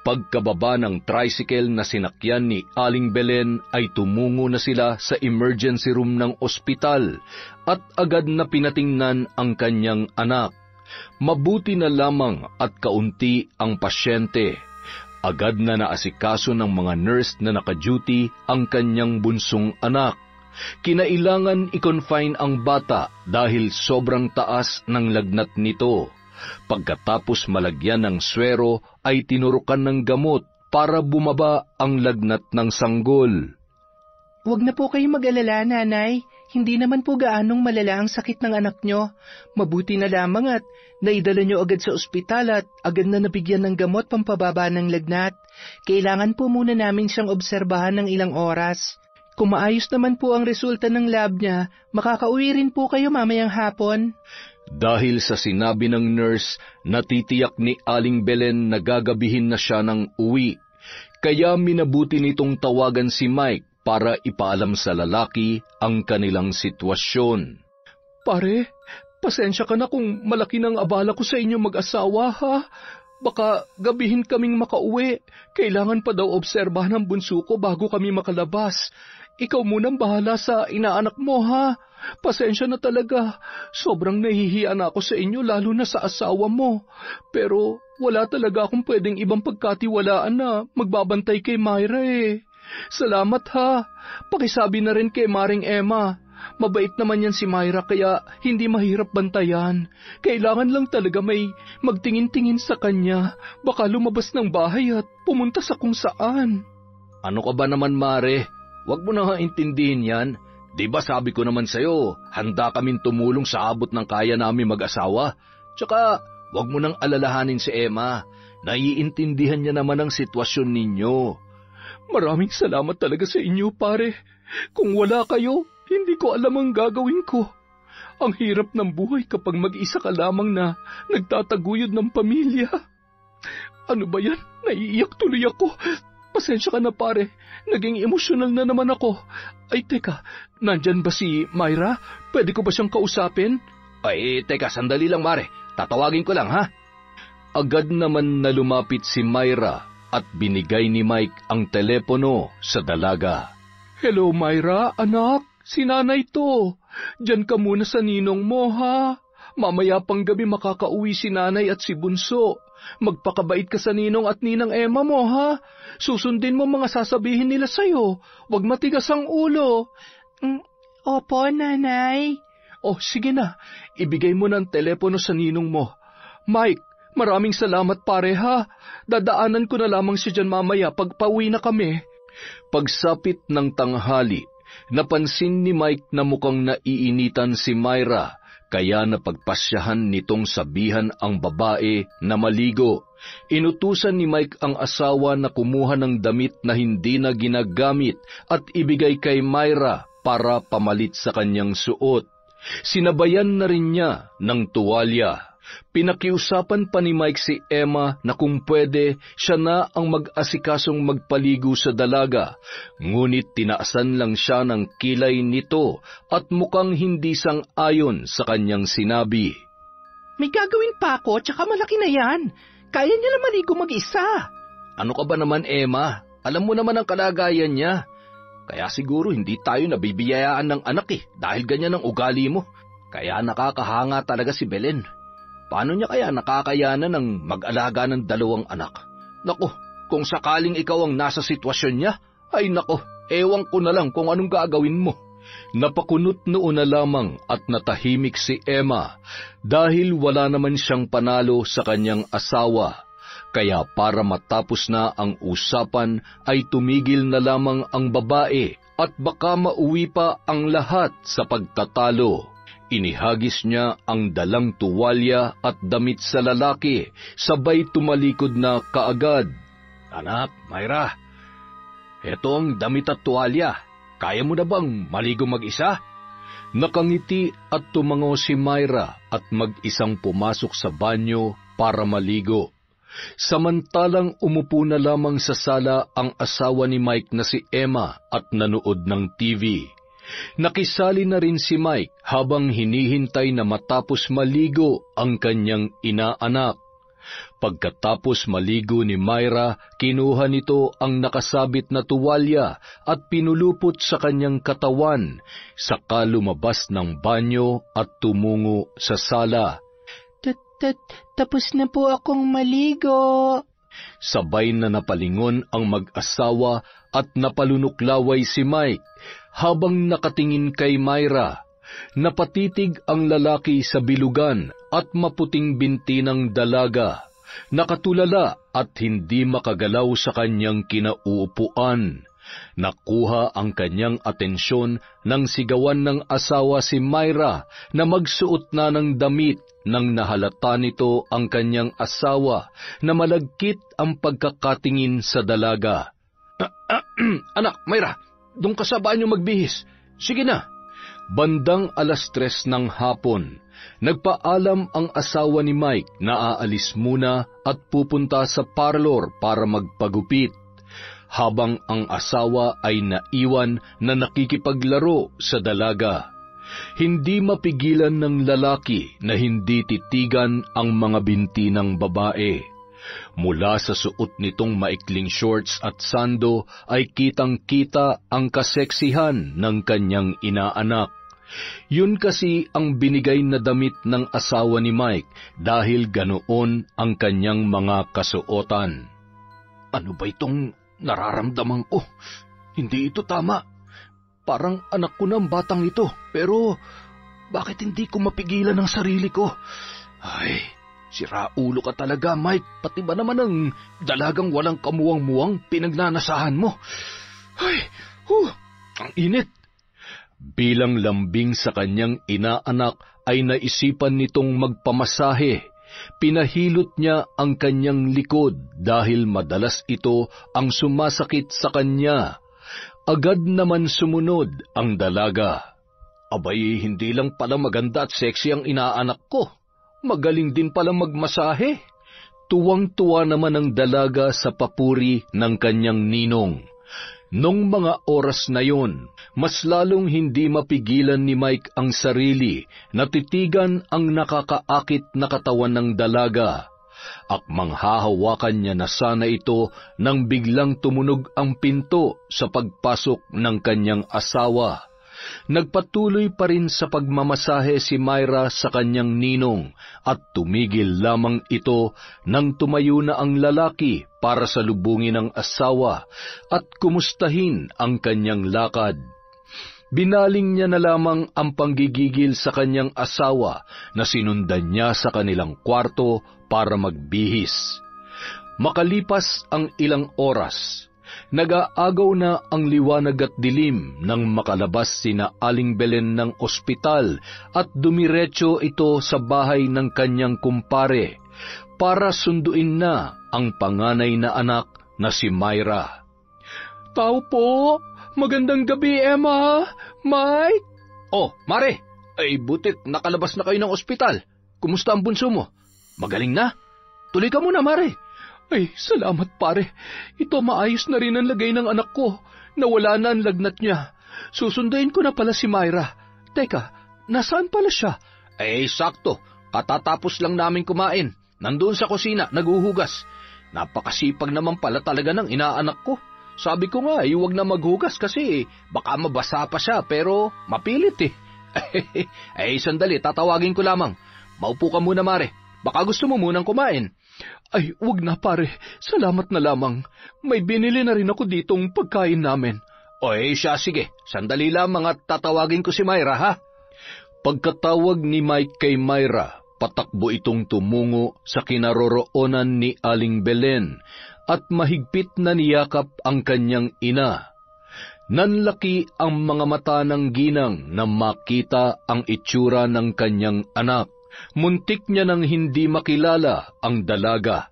pagkababa ng tricycle na sinakyan ni Aling Belen ay tumungo na sila sa emergency room ng ospital at agad na pinatingnan ang kanyang anak. Mabuti na lamang at kaunti ang pasyente. Agad na naasikaso ng mga nurse na naka-duty ang kanyang bunsong anak. Kinailangan i-confine ang bata dahil sobrang taas ng lagnat nito. Pagkatapos malagyan ng swero ay tinurukan ng gamot para bumaba ang lagnat ng sanggol. Huwag na po kayong mag-alala, Nanay. Hindi naman po gaanong malala ang sakit ng anak nyo. Mabuti na lamang at naidala nyo agad sa ospital at agad na nabigyan ng gamot pampababa ng lagnat. Kailangan po muna namin siyang obserbahan ng ilang oras. Kung maayos naman po ang resulta ng lab niya, makakauwi rin po kayo mamayang hapon. Dahil sa sinabi ng nurse, natitiyak ni Aling Belen na gagabihin na siya ng uwi. Kaya minabuti nitong tawagan si Mike para ipaalam sa lalaki ang kanilang sitwasyon. Pare, pasensya ka na kung malaki ng abala ko sa inyo mag-asawa, ha? Baka gabihin kaming makauwi. Kailangan pa daw obserbahan ng bunso ko bago kami makalabas. Ikaw munang bahala sa inaanak mo, ha? Pasensya na talaga. Sobrang nahihiya na ako sa inyo, lalo na sa asawa mo. Pero wala talaga akong pwedeng ibang pagkatiwalaan na magbabantay kay Myra eh. Salamat ha. Pakisabi na rin kay Maring Emma. Mabait naman yan si Myra kaya hindi mahirap bantayan. Kailangan lang talaga may magtingin-tingin sa kanya. Baka lumabas ng bahay at pumunta sa kung saan. Ano ka ba naman, Mare? Huwag mo na intindihin yan. Di ba sabi ko naman sa'yo, handa kaming tumulong sa abot ng kaya namin mag-asawa. Tsaka, huwag mo nang alalahanin si Emma. Naiintindihan niya naman ang sitwasyon ninyo. Maraming salamat talaga sa inyo, pare. Kung wala kayo, hindi ko alam ang gagawin ko. Ang hirap ng buhay kapag mag-isa ka lamang na nagtataguyod ng pamilya. Ano ba yan? Naiiyak tuloy ako. Pasensya ka na pare, naging emosyonal na naman ako. Ay teka, nandyan ba si Myra? Pwede ko ba siyang kausapin? Ay, teka, sandali lang mare. Tatawagin ko lang ha. Agad naman na lumapit si Myra at binigay ni Mike ang telepono sa dalaga. Hello Myra, anak, si nanay to. Diyan ka muna sa ninong mo ha. Mamaya pang gabi makakauwi si nanay at si Bunso. Magpakabait ka sa ninong at ninang Emma mo ha. Susundin mo mga sasabihin nila sa'yo. Huwag matigas ang ulo. Opo, nanay. Oh, sige na. Ibigay mo ng telepono sa ninong mo. Mike, maraming salamat pare ha. Dadaanan ko na lamang siya dyan mamaya pag pauwi na kami. Pagsapit ng tanghali, napansin ni Mike na mukhang naiinitan si Myra, kaya napagpasyahan nitong sabihan ang babae na maligo. Inutusan ni Mike ang asawa na kumuha ng damit na hindi na ginagamit at ibigay kay Myra para pamalit sa kanyang suot. Sinabayan na rin niya ng tuwalya. Pinakiusapan pa ni Mike si Emma na kung pwede, siya na ang mag-asikasong magpaligo sa dalaga, ngunit tinaasan lang siya ng kilay nito at mukhang hindi sang-ayon sa kanyang sinabi. May gagawin pa ako, tsaka malaki na yan. Kaya niya na maligo mag-isa. Ano ka ba naman, Emma? Alam mo naman ang kalagayan niya. Kaya siguro hindi tayo nabibiyayaan ng anak dahil ganyan ang ugali mo. Kaya nakakahanga talaga si Belen. Paano niya kaya nakakayanan ng mag-alaga ng 2 anak? Nako, kung sakaling ikaw ang nasa sitwasyon niya, ay nako, ewan ko na lang kung anong gagawin mo. Napakunot noon na lamang at natahimik si Emma dahil wala naman siyang panalo sa kanyang asawa. Kaya para matapos na ang usapan ay tumigil na lamang ang babae at baka mauwi pa ang lahat sa pagtatalo. Inihagis niya ang dalang tuwalya at damit sa lalaki, sabay tumalikod na kaagad. Anak, Myra, eto ang damit at tuwalya. Kaya mo na bang maligo mag-isa? Nakangiti at tumango si Myra at mag-isang pumasok sa banyo para maligo. Samantalang umupo na lamang sa sala ang asawa ni Mike na si Emma at nanood ng TV. Nakisali na rin si Mike habang hinihintay na matapos maligo ang kanyang inaanak. Pagkatapos maligo ni Myra, kinuha nito ang nakasabit na tuwalya at pinulupot sa kanyang katawan, saka lumabas ng banyo at tumungo sa sala. Tapos na po akong maligo. Sabay na napalingon ang mag-asawa at napalunuklaway si Mike habang nakatingin kay Myra. Napatitig ang lalaki sa bilugan at maputing binti ng dalaga. Nakatulala at hindi makagalaw sa kanyang kinauupuan. Nakuha ang kanyang atensyon nang sigawan ng asawa si Myra na magsuot na ng damit nang nahalata nito ang kanyang asawa na malagkit ang pagkakatingin sa dalaga. Anak, Myra, doon ka sa banyo magbihis. Sige na. Bandang 3:00 ng hapon, nagpaalam ang asawa ni Mike na aalis muna at pupunta sa parlor para magpagupit, habang ang asawa ay naiwan na nakikipaglaro sa dalaga. Hindi mapigilan ng lalaki na hindi titigan ang mga binti ng babae. Mula sa suot nitong maikling shorts at sando ay kitang-kita ang kaseksihan ng kanyang inaanak. Yun kasi ang binigay na damit ng asawa ni Mike dahil ganoon ang kanyang mga kasuotan. Ano ba itong nararamdaman ko? Hindi ito tama. Parang anak ko ng batang ito, pero bakit hindi ko mapigilan ang sarili ko? Ay, sira ulo ka talaga, Mike. Pati ba naman ang dalagang walang kamuwang-muwang pinagnanasahan mo? Ay, ang init. Bilang lambing sa kanyang inaanak ay naisipan nitong magpamasahe. Pinahilot niya ang kanyang likod dahil madalas ito ang sumasakit sa kanya. Agad naman sumunod ang dalaga. Abay, hindi lang pala maganda at sexy ang inaanak ko. Magaling din pala magmasahe. Tuwang-tuwa naman ang dalaga sa papuri ng kanyang ninong. Nung mga oras na yon, mas lalong hindi mapigilan ni Mike ang sarili na titigan ang nakakaakit na katawan ng dalaga. Akmang hahawakan niya na sana ito nang biglang tumunog ang pinto sa pagpasok ng kanyang asawa. Nagpatuloy pa rin sa pagmamasahe si Myra sa kanyang ninong at tumigil lamang ito nang tumayo na ang lalaki para salubungin ang asawa at kumustahin ang kanyang lakad. Binaling niya na lamang ang panggigigil sa kanyang asawa na sinundan niya sa kanilang kwarto para magbihis. Makalipas ang ilang oras, nag-aagaw na ang liwanag at dilim nang makalabas sina Aling Belen ng ospital at dumiretso ito sa bahay ng kanyang kumpare para sunduin na ang panganay na anak na si Myra. Tao po! Magandang gabi, Emma! Mike! Oh, Mare! Ay, butit nakalabas na kayo ng ospital. Kumusta ang bunso mo? Magaling na? Tuloy ka muna, Mare. Ay, salamat pare. Ito maayos na rin ang lagay ng anak ko. Nawala na ang lagnat niya. Susunduin ko na pala si Myra. Teka, nasaan pala siya? Eh, sakto. Katatapos lang namin kumain. Nandun sa kusina, naguhugas. Napakasipag naman pala talaga ng inaanak ko. Sabi ko nga, huwag na maghugas kasi baka mabasa pa siya pero mapilit eh. Eh, sandali, tatawagin ko lamang. Maupo ka muna, Mare. Baka gusto mo munang kumain. Ay, wag na pare. Salamat na lamang. May binili na rin ako ditong pagkain namin. O siya, sige. Sandali lamang at tatawagin ko si Myra, ha? Pagkatawag ni Mike kay Myra, patakbo itong tumungo sa kinaroroonan ni Aling Belen at mahigpit na niyakap ang kanyang ina. Nanlaki ang mga mata ng ginang na makita ang itsura ng kanyang anak. Muntik niya nang hindi makilala ang dalaga.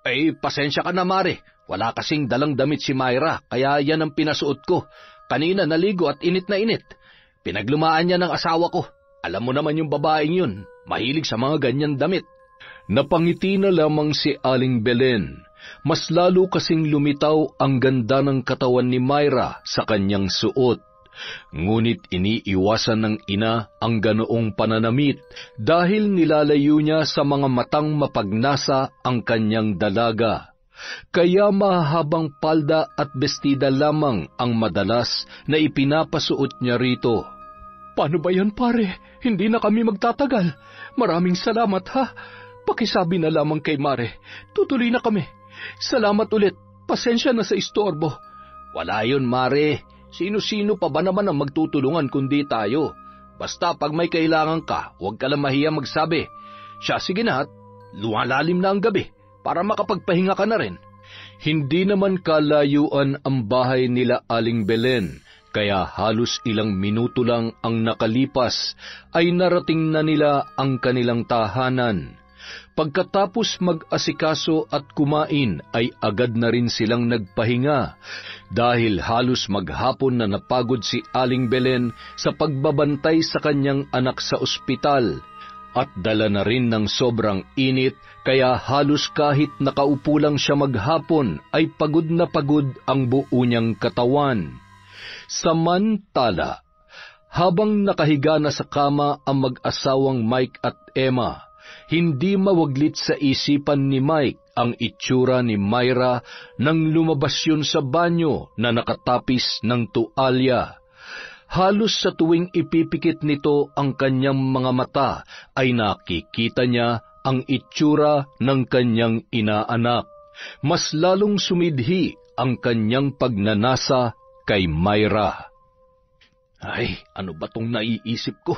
Ay, pasensya ka na, Mare. Wala kasing dalang damit si Myra, kaya yan ang pinasuot ko. Kanina naligo at init na init. Pinaglumaan niya ng asawa ko. Alam mo naman yung babaeng yun, mahilig sa mga ganyan damit. Napangiti na lamang si Aling Belen. Mas lalo kasing lumitaw ang ganda ng katawan ni Myra sa kanyang suot. Ngunit iniiwasan ng ina ang ganoong pananamit dahil nilalayo niya sa mga matang mapagnasa ang kanyang dalaga. Kaya mahabang palda at bestida lamang ang madalas na ipinapasuot niya rito. Paano ba yan, pare? Hindi na kami magtatagal. Maraming salamat, ha? Pakisabi na lamang kay Mare. Tutuloy na kami. Salamat ulit. Pasensya na sa istorbo. Wala yun, Mare. Sino-sino pa ba naman ang magtutulungan kundi tayo? Basta pag may kailangan ka, huwag ka lang mahiya magsabi. Siya, sige na at lumalalim na ang gabi para makapagpahinga ka na rin. Hindi naman kalayuan ang bahay nila Aling Belen, kaya halos ilang minuto lang ang nakalipas ay narating na nila ang kanilang tahanan. Pagkatapos mag-asikaso at kumain ay agad na rin silang nagpahinga dahil halos maghapon na napagod si Aling Belen sa pagbabantay sa kanyang anak sa ospital at dala na rin ng sobrang init kaya halos kahit nakaupo lang siya maghapon ay pagod na pagod ang buo niyang katawan. Samantala, habang nakahiga na sa kama ang mag-asawang Mike at Emma, hindi mawaglit sa isipan ni Mike ang itsura ni Myra nang lumabas yun sa banyo na nakatapis ng tualya. Halos sa tuwing ipipikit nito ang kanyang mga mata ay nakikita niya ang itsura ng kanyang inaanak. Mas lalong sumidhi ang kanyang pagnanasa kay Myra. Ay, ano ba tong naiisip ko?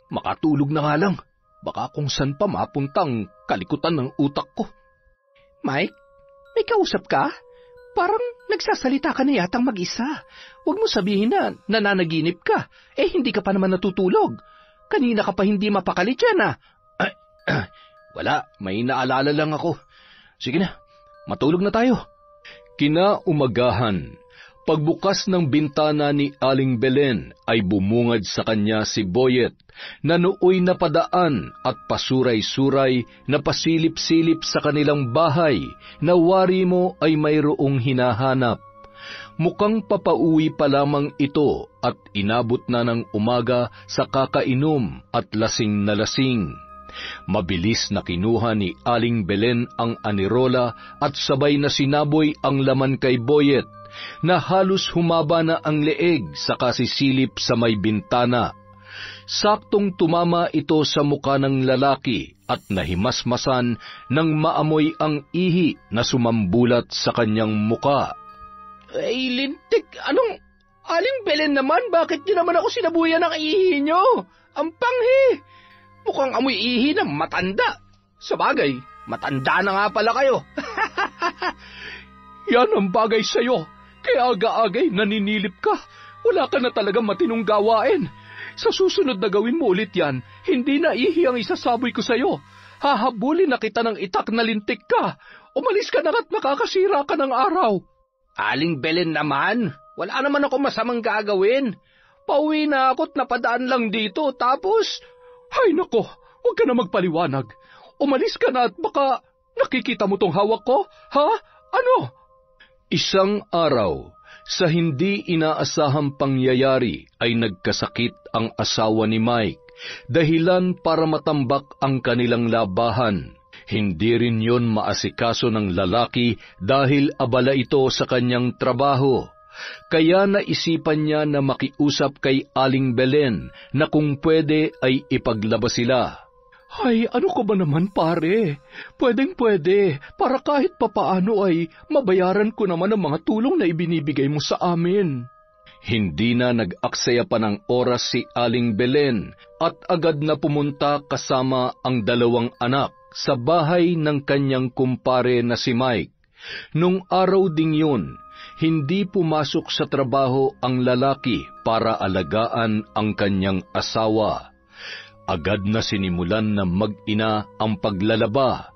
Makatulog na nga lang. Baka kung saan pa mapuntang kalikutan ng utak ko. Mike, may kausap ka? Parang nagsasalita ka na yatang mag-isa. Huwag mo sabihin na nananaginip ka. Hindi ka pa naman natutulog. Kanina ka pa hindi mapakali dyan, ah. Wala, may naalala lang ako. Sige na, matulog na tayo. Kinaumagahan, Pagbukas ng bintana ni Aling Belen ay bumungad sa kanya si Boyet, na nooy napadaan at pasuray-suray na pasilip-silip sa kanilang bahay, na wari mo ay mayroong hinahanap. Mukhang papauwi pa lamang ito at inabot na ng umaga sa kakainom at lasing na lasing. Mabilis na kinuha ni Aling Belen ang anirola at sabay na sinaboy ang laman kay Boyet, na halos humaba na ang leeg sa kasisilip sa may bintana. Saktong tumama ito sa muka ng lalaki at nahimasmasan ng maamoy ang ihi na sumambulat sa kanyang muka. Ay, lintik, anong... Aling Belen naman, bakit niyo naman ako sinabuyan ng ihi niyo? Ang panghi! Mukhang amoy ihi ng matanda. Sabagay, matanda na nga pala kayo. Yan ang bagay sa'yo. Kaya aga-agay naninilip ka. Wala ka na talagang matinong gawain. Sa susunod na gawin mo ulit yan, hindi na ihi ang isasaboy ko sa'yo. Hahabulin na kita ng itak na lintik ka. Umalis ka na at makakasira ka ng araw. Aling Belen naman, wala naman ako masamang gagawin. Pauwi na ako't napadaan lang dito, tapos... Ay nako, huwag ka na magpaliwanag. Umalis ka na at baka nakikita mo tong hawak ko, ha? Ano? Isang araw, sa hindi inaasahang pangyayari ay nagkasakit ang asawa ni Mike, dahilan para matambak ang kanilang labahan. Hindi rin yon maasikaso ng lalaki dahil abala ito sa kanyang trabaho. Kaya naisipan niya na makiusap kay Aling Belen na kung pwede ay ipaglabas sila. Ay, ano ko ba naman pare? Pwedeng-pwede, para kahit papaano ay mabayaran ko naman ang mga tulong na ibinibigay mo sa amin. Hindi na nag-aksaya pa ng oras si Aling Belen at agad na pumunta kasama ang dalawang anak sa bahay ng kanyang kumpare na si Mike. Nung araw ding yun, hindi pumasok sa trabaho ang lalaki para alagaan ang kanyang asawa. Agad na sinimulan na mag-ina ang paglalaba,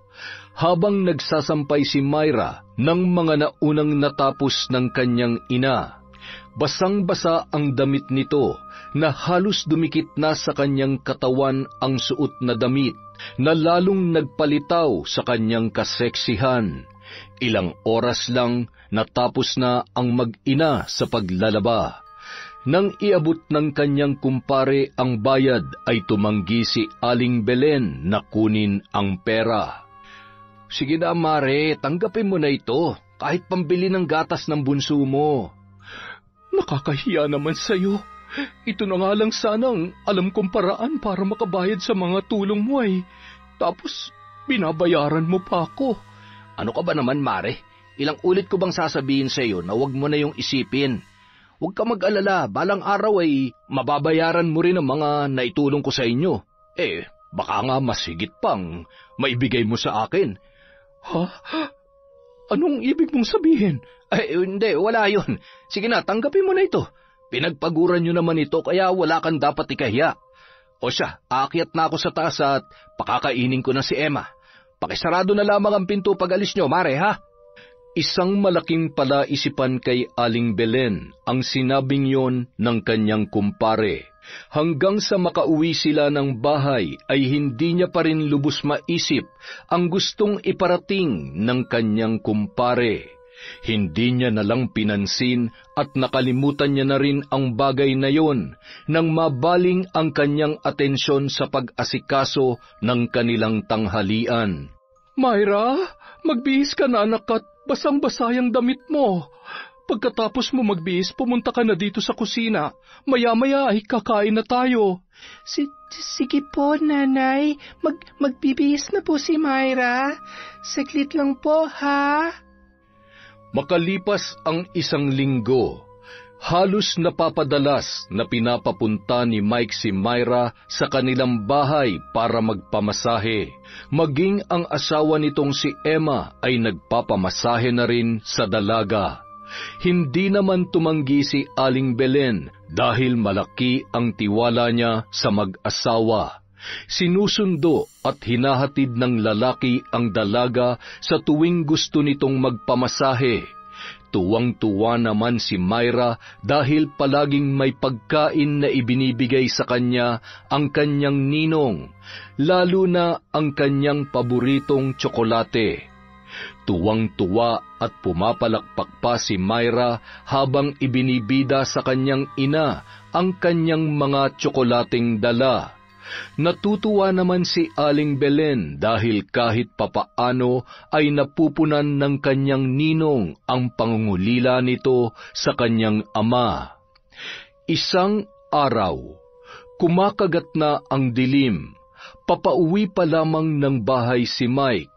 habang nagsasampay si Myra ng mga naunang natapos ng kanyang ina. Basang-basa ang damit nito na halos dumikit na sa kanyang katawan ang suot na damit, na lalong nagpalitaw sa kanyang kaseksihan. Ilang oras lang natapos na ang mag-ina sa paglalaba. Nang iabot ng kanyang kumpare ang bayad ay tumanggi si Aling Belen na kunin ang pera. Sige na, Mare, tanggapin mo na ito, kahit pambili ng gatas ng bunso mo. Nakakahiya naman sa'yo. Ito na nga lang sanang alam kong paraan para makabayad sa mga tulong mo ay. Tapos, binabayaran mo pa ako. Ano ka ba naman, Mare? Ilang ulit ko bang sasabihin sa iyo na huwag mo na yung isipin? Huwag ka mag-alala, balang araw ay mababayaran mo rin ang mga naitulong ko sa inyo. Baka nga mas higit pang maibigay mo sa akin. Ha? Anong ibig mong sabihin? Hindi, wala yun. Sige na, tanggapin mo na ito. Pinagpaguran nyo naman ito kaya wala kang dapat ikahiya. O siya, aakyat na ako sa taas at pakakainin ko na si Emma. Pakisarado na lamang ang pinto pag alis nyo, Mare, ha? Isang malaking palaisipan kay Aling Belen ang sinabing yon ng kanyang kumpare. Hanggang sa makauwi sila ng bahay ay hindi niya pa rin lubos maisip ang gustong iparating ng kanyang kumpare. Hindi niya nalang pinansin at nakalimutan niya na rin ang bagay na yon nang mabaling ang kanyang atensyon sa pag-asikaso ng kanilang tanghalian. Myra, magbihis ka na anak at basang-basa yung damit mo. Pagkatapos mo magbihis, pumunta ka na dito sa kusina. Maya-maya ay kakain na tayo. Sige po, nanay. Magbibihis na po si Myra. Saglit lang po, ha? Makalipas ang isang linggo, halos napapadalas na pinapapunta ni Mike si Myra sa kanilang bahay para magpamasahe. Maging ang asawa nitong si Emma ay nagpapamasahe na rin sa dalaga. Hindi naman tumanggi si Aling Belen dahil malaki ang tiwala niya sa mag-asawa. Sinusundo at hinahatid ng lalaki ang dalaga sa tuwing gusto nitong magpamasahe. Tuwang-tuwa naman si Myra dahil palaging may pagkain na ibinibigay sa kanya ang kanyang ninong, lalo na ang kanyang paboritong tsokolate. Tuwang-tuwa at pumapalakpak pa si Myra habang ibinibida sa kanyang ina ang kanyang mga tsokolating dala. Natutuwa naman si Aling Belen dahil kahit papaano ay napupunan ng kanyang ninong ang pangungulila nito sa kanyang ama. Isang araw, kumakagat na ang dilim. Papauwi pa lamang ng bahay si Mike.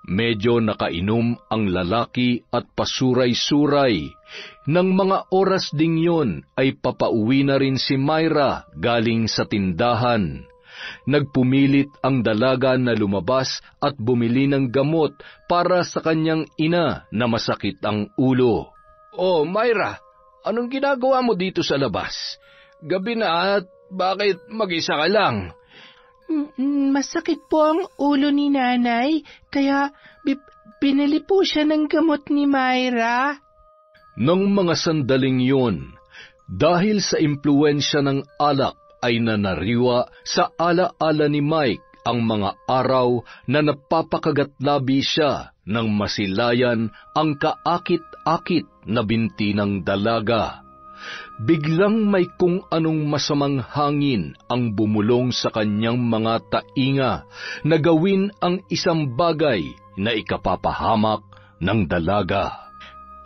Medyo nakainom ang lalaki at pasuray-suray. Nang mga oras ding yon ay papauwi na rin si Myra galing sa tindahan. Nagpumilit ang dalaga na lumabas at bumili ng gamot para sa kanyang ina na masakit ang ulo. Oh, Myra, anong ginagawa mo dito sa labas? Gabi na at bakit mag-isa ka lang? Masakit po ang ulo ni nanay, kaya binili po siya ng gamot ni Myra. Nang mga sandaling yun, dahil sa impluensya ng alak ay nanariwa sa ala-ala ni Mike ang mga araw na napapakagatlabi siya nang masilayan ang kaakit-akit na binti ng dalaga. Biglang may kung anong masamang hangin ang bumulong sa kanyang mga tainga na gawin ang isang bagay na ikapapahamak ng dalaga.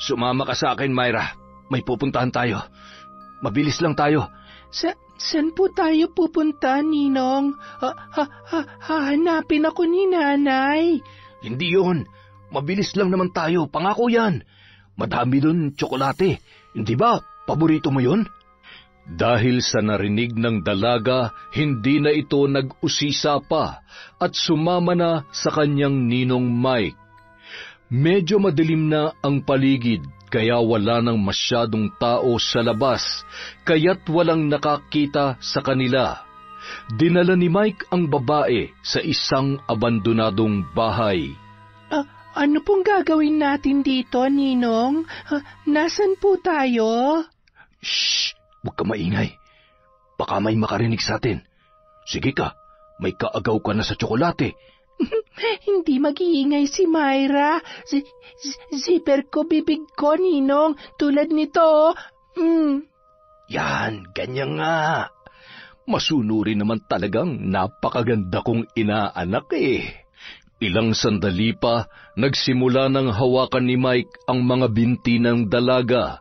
Sumama ka sa akin, Myra. May pupuntahan tayo. Mabilis lang tayo. Saan po tayo pupunta, Ninong? Hahanapin ako ni nanay. Hindi yun. Mabilis lang naman tayo. Pangako yan. Madami dun tsokolate. Hindi ba? Paborito mo yun? Dahil sa narinig ng dalaga, hindi na ito nag-usisa pa at sumama na sa kanyang ninong Mike. Medyo madilim na ang paligid kaya wala nang masyadong tao sa labas, kaya't walang nakakita sa kanila. Dinala ni Mike ang babae sa isang abandonadong bahay. Ano pong gagawin natin dito, Ninong? Nasaan po tayo? Shh! Huwag ka maingay. Baka may makarinig sa atin. Sige ka, may kaagaw ka na sa tsokolate. Hindi mag-iingay si Myra. Zipper ko bibig ko, Ninong. Tulad nito. Yan, ganyan nga. Masunuri naman talagang napakaganda kong inaanak eh. Ilang sandali pa, nagsimula ng hawakan ni Mike ang mga binti ng dalaga.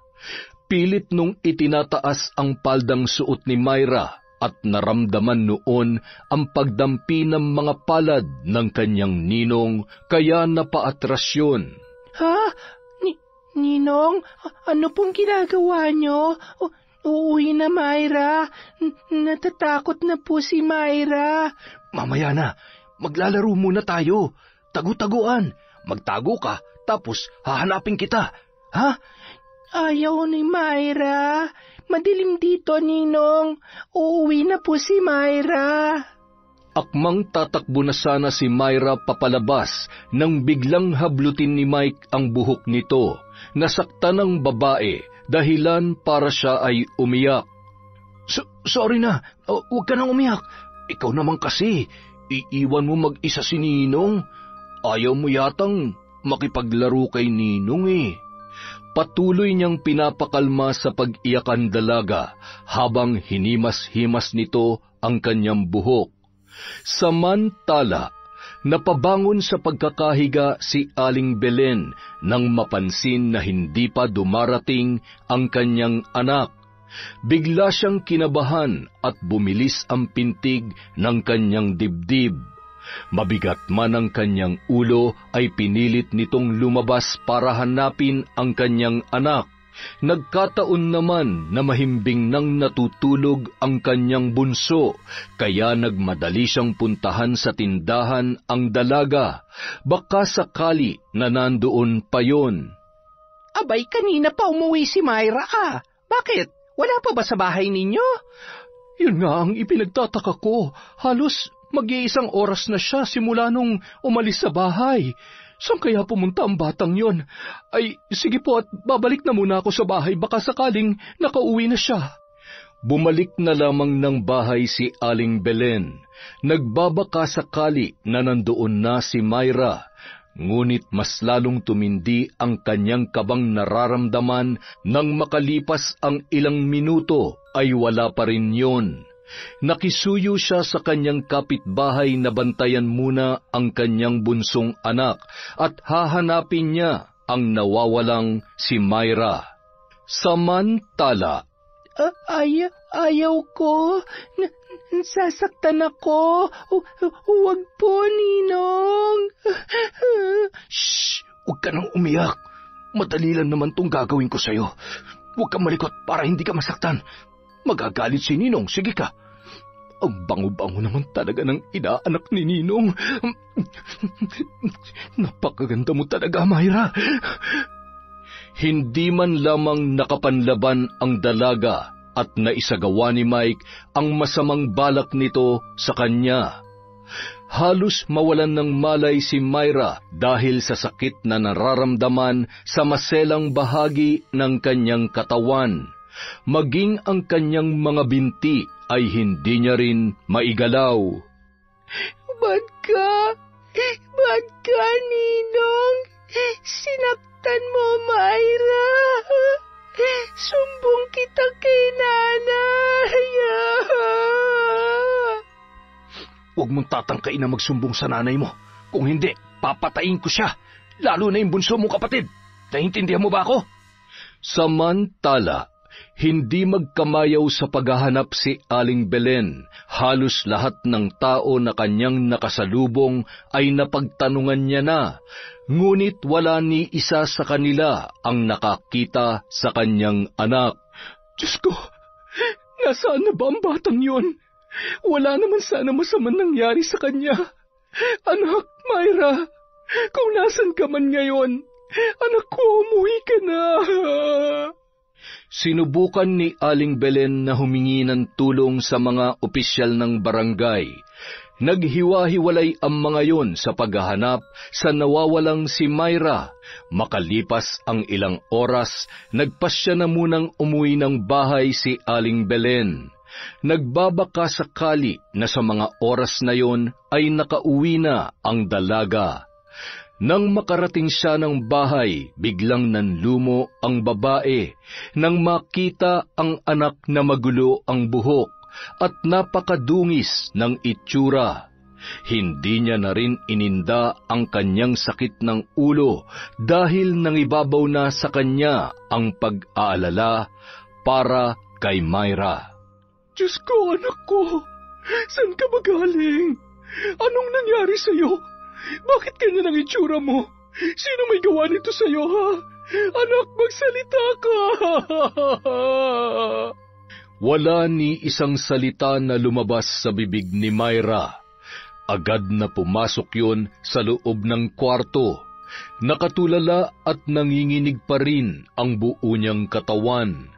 Pilit nung itinataas ang paldang suot ni Myra at naramdaman noon ang pagdampi ng mga palad ng kanyang ninong kaya napaatras yun. Ha? Ninong, ano pong ginagawa niyo? Uuwi na, Myra. Natatakot na po si Myra. Mamaya na. Maglalaro muna tayo. Tagu-taguan. Magtago ka, tapos hahanapin kita. Ha? Ayaw ni Myra. Madilim dito, Ninong. Uuwi na po si Myra. Akmang tatakbo na sana si Myra papalabas nang biglang hablutin ni Mike ang buhok nito. Nasaktan ng babae, dahilan para siya ay umiyak. Sorry na. Huwag ka nang umiyak. Ikaw naman kasi. Iiwan mo mag-isa si Ninong. Ayaw mo yatang makipaglaro kay Ninong eh. Patuloy niyang pinapakalma sa pag-iyakan dalaga habang hinimas-himas nito ang kanyang buhok. Samantala, napabangon sa pagkakahiga si Aling Belen nang mapansin na hindi pa dumarating ang kanyang anak. Bigla siyang kinabahan at bumilis ang pintig ng kanyang dibdib. Mabigat man ang kanyang ulo ay pinilit nitong lumabas para hanapin ang kanyang anak. Nagkataon naman na mahimbing nang natutulog ang kanyang bunso, kaya nagmadali siyang puntahan sa tindahan ang dalaga. Baka sakali na nandoon pa yon. Abay, kanina pa umuwi si Myra ah. Bakit? Wala pa ba sa bahay ninyo? Yun nga ang ipinagtataka ko. Halos mag-iisang oras na siya simula nung umalis sa bahay. Saan kaya pumunta ang batang yon? Ay, sige po at babalik na muna ako sa bahay, baka sakaling nakauwi na siya. Bumalik na lamang ng bahay si Aling Belen. Nagbabaka sakali na nandoon na si Myra, ngunit mas lalong tumindi ang kanyang kabang nararamdaman nang makalipas ang ilang minuto ay wala pa rin yon. Nakisuyo siya sa kanyang kapitbahay na bantayan muna ang kanyang bunsong anak at hahanapin niya ang nawawalang si Myra. Samantala, ayaw ko. Sasaktan ako. Huwag po, Ninong. Shh! Huwag ka nang umiyak. Madali lang naman tong gagawin ko sa'yo. Huwag kang malikot para hindi ka masaktan. Magagalit si Ninong, sige ka. Ang bango-bango naman talaga ng inaanak ni Ninong. Napakaganda mo talaga, Myra. Hindi man lamang nakapanlaban ang dalaga at naisagawa ni Mike ang masamang balak nito sa kanya. Halos mawalan ng malay si Myra dahil sa sakit na nararamdaman sa maselang bahagi ng kanyang katawan. Maging ang kanyang mga binti ay hindi niya rin maigalaw. Bad ka, Ninong. Sinaktan mo, Myra. Sumbong kita kay nanay. Huwag mong tatangkain na magsumbong sa nanay mo. Kung hindi, papatayin ko siya. Lalo na yung bunso mong kapatid. Naintindihan mo ba ako? Samantala, hindi magkamayaw sa paghahanap si Aling Belen. Halos lahat ng tao na kanyang nakasalubong ay napagtanungan niya na, ngunit wala ni isa sa kanila ang nakakita sa kanyang anak. Diyos ko, nasaan na ba ang batang yon? Wala naman sana masamang nangyari sa kanya. Anak, Myra, kung nasan ka man ngayon, anak ko, umuwi ka na. Sinubukan ni Aling Belen na humingi ng tulong sa mga opisyal ng barangay. Naghiwa-hiwalay ang mga yon sa paghahanap sa nawawalang si Myra. Makalipas ang ilang oras, nagpasya na munang umuwi ng bahay si Aling Belen. Nagbabaka sakali na sa mga oras na yon ay nakauwi na ang dalaga. Nang makarating siya ng bahay, biglang nanlumo ang babae nang makita ang anak na magulo ang buhok at napakadungis ng itsura. Hindi niya na rin ininda ang kanyang sakit ng ulo dahil nangibabaw na sa kanya ang pag-aalala para kay Myra. Diyos ko, anak ko, saan ka ba galing? Anong nangyari sa'yo? Bakit ganyan ang itsura mo? Sino may gawa nito sa'yo, ha? Anak, magsalita ka! Wala ni isang salita na lumabas sa bibig ni Myra. Agad na pumasok yon sa loob ng kwarto. Nakatulala at nanginginig pa rin ang buo niyang katawan.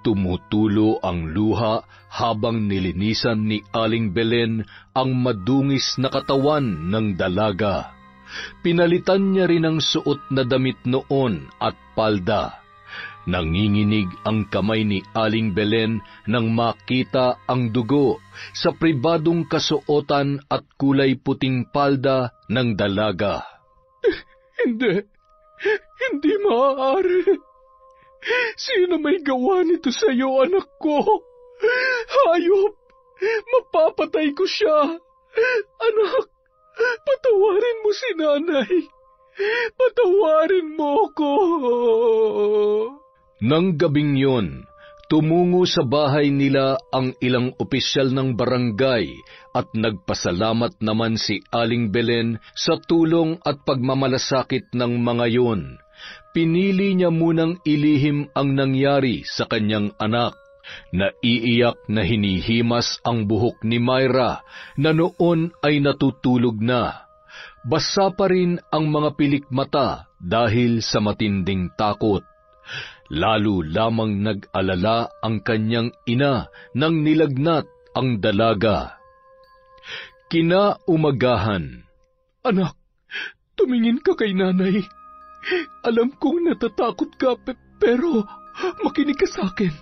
Tumutulo ang luha habang nilinisan ni Aling Belen ang madungis na katawan ng dalaga. Pinalitan niya rin ang suot na damit noon at palda. Nanginginig ang kamay ni Aling Belen nang makita ang dugo sa pribadong kasuotan at kulay puting palda ng dalaga. Hindi maaari. Sino may gawa nito sa iyo, anak ko? Hayop! Mapapatay ko siya! Anak, patawarin mo si nanay! Patawarin mo ko! Nang gabing yon, tumungo sa bahay nila ang ilang opisyal ng barangay at nagpasalamat naman si Aling Belen sa tulong at pagmamalasakit ng mga yon. Pinili niya munang ilihim ang nangyari sa kanyang anak. Naiiyak na hinihimas ang buhok ni Myra na noon ay natutulog na. Basa pa rin ang mga pilik mata dahil sa matinding takot. Lalo lamang nag-alala ang kanyang ina nang nilagnat ang dalaga. Kinaumagahan. Anak, tumingin ka kay nanay. Alam kong natatakot ka, pero makinig ka sa akin.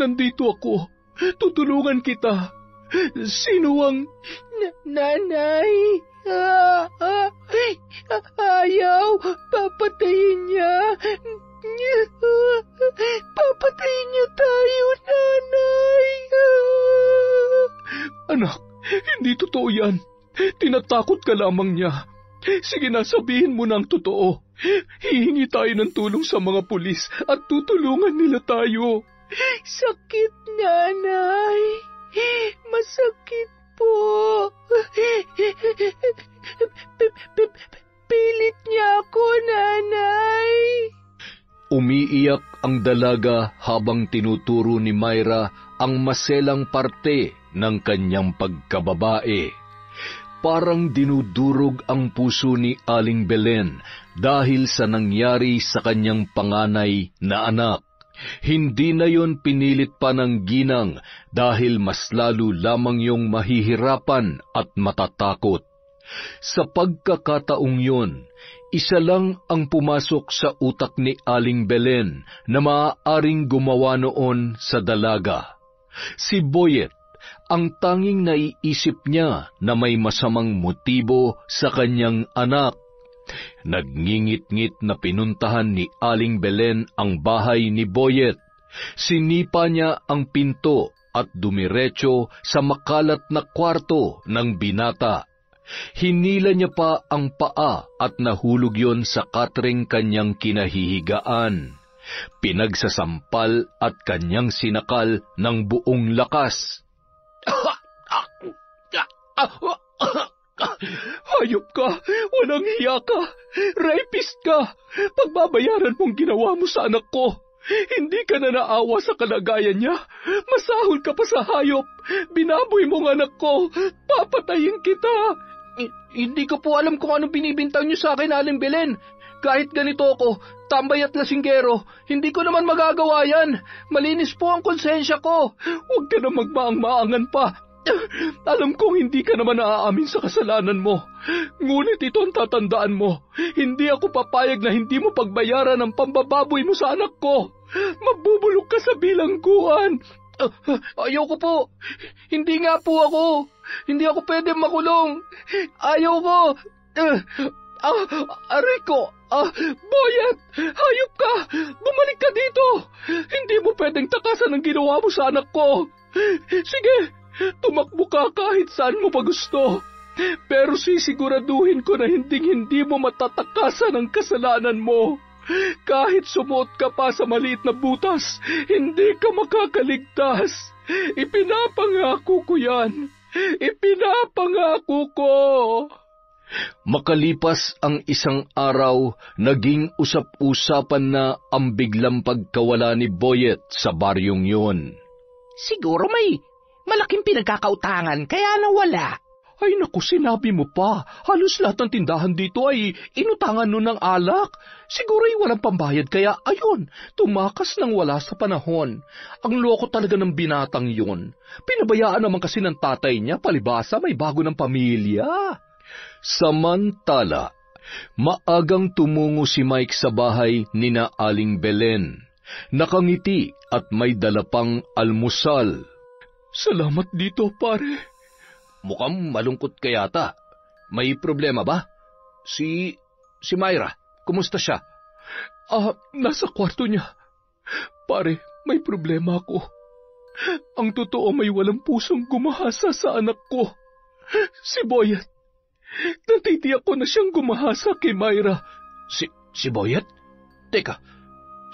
Nandito ako. Tutulungan kita. Sino ang... Nanay! Ayaw! Papatayin niya! Papatayin niyo tayo, nanay! Anak, hindi totoo yan. Tinatakot ka lamang niya. Sige na, sabihin mo na ang totoo. Hihingi tayo ng tulong sa mga pulis at tutulungan nila tayo. Sakit, nanay. Masakit po. Pilit niya ako, nanay. Umiiyak ang dalaga habang tinuturo ni Myra ang maselang parte ng kanyang pagkababae. Parang dinudurog ang puso ni Aling Belen dahil sa nangyari sa kanyang panganay na anak. Hindi na yon pinilit pa ng ginang dahil mas lalo lamang yung mahihirapan at matatakot. Sa pagkakataong yon, isa lang ang pumasok sa utak ni Aling Belen na maaaring gumawa noon sa dalaga. Si Boyet, ang tanging naiisip niya na may masamang motibo sa kanyang anak. Nagngingit-ngit na pinuntahan ni Aling Belen ang bahay ni Boyet. Sinipa niya ang pinto at dumiretso sa makalat na kwarto ng binata. Hinila niya pa ang paa at nahulog yon sa katring kanyang kinahihigaan. Pinagsasampal at kanyang sinakal ng buong lakas. Hayop ka! Walang hiya ka! Rapist ka! Pagbabayaran mong ginawa mo sa anak ko! Hindi ka na naawa sa kalagayan niya! Masahol ka pa sa hayop! Binaboy mong anak ko! Papatayin kita! Hindi ko po alam kung anong binibintang niyo sa akin, Aling Belen. Kahit ganito ako, tambay at lasinggero, hindi ko naman magagawa yan. Malinis po ang konsensya ko. Huwag ka na magmaang-maangan pa. Alam kong hindi ka naman naaamin sa kasalanan mo. Ngunit ito ang tatandaan mo. Hindi ako papayag na hindi mo pagbayaran ang pambababoy mo sa anak ko. Mabubulok ka sa bilangguan. Ayoko po. Hindi nga po ako. Hindi ako pwede makulong. Ayoko. Aray ko. Boyet, hayop ka. Bumalik ka dito. Hindi mo pwedeng takasan ang ginawa mo sa anak ko. Sige. Tumakbo ka kahit saan mo pa gusto. Pero sisiguraduhin ko na hindi mo matatakasan ang kasalanan mo. Kahit sumuot ka pa sa maliit na butas, hindi ka makakaligtas. Ipinapangako ko yan. Ipinapangako ko. Makalipas ang isang araw, naging usap-usapan na ang biglang pagkawala ni Boyet sa baryong yun. Siguro may malaking pinagkakautangan kaya nawala. Ay naku, sinabi mo pa. Halos lahat ng tindahan dito ay inutangan nun ng alak. Siguro ay walang pambayad kaya ayun, tumakas nang wala sa panahon. Ang loko talaga ng binatang yun. Pinabayaan naman kasi ng tatay niya, palibasa may bago ng pamilya. Samantala, maagang tumungo si Mike sa bahay ni na Aling Belen. Nakangiti at may dala pang almusal. Salamat dito, pare. Mukhang malungkot ka yata. May problema ba? Si Myra, kumusta siya? Nasa kwarto niya. Pare, may problema ako. Ang totoo may walang pusong gumahasa sa anak ko. Si Boyet. Natitiyak ko na siyang gumahasa kay Myra. Si Boyet? Teka,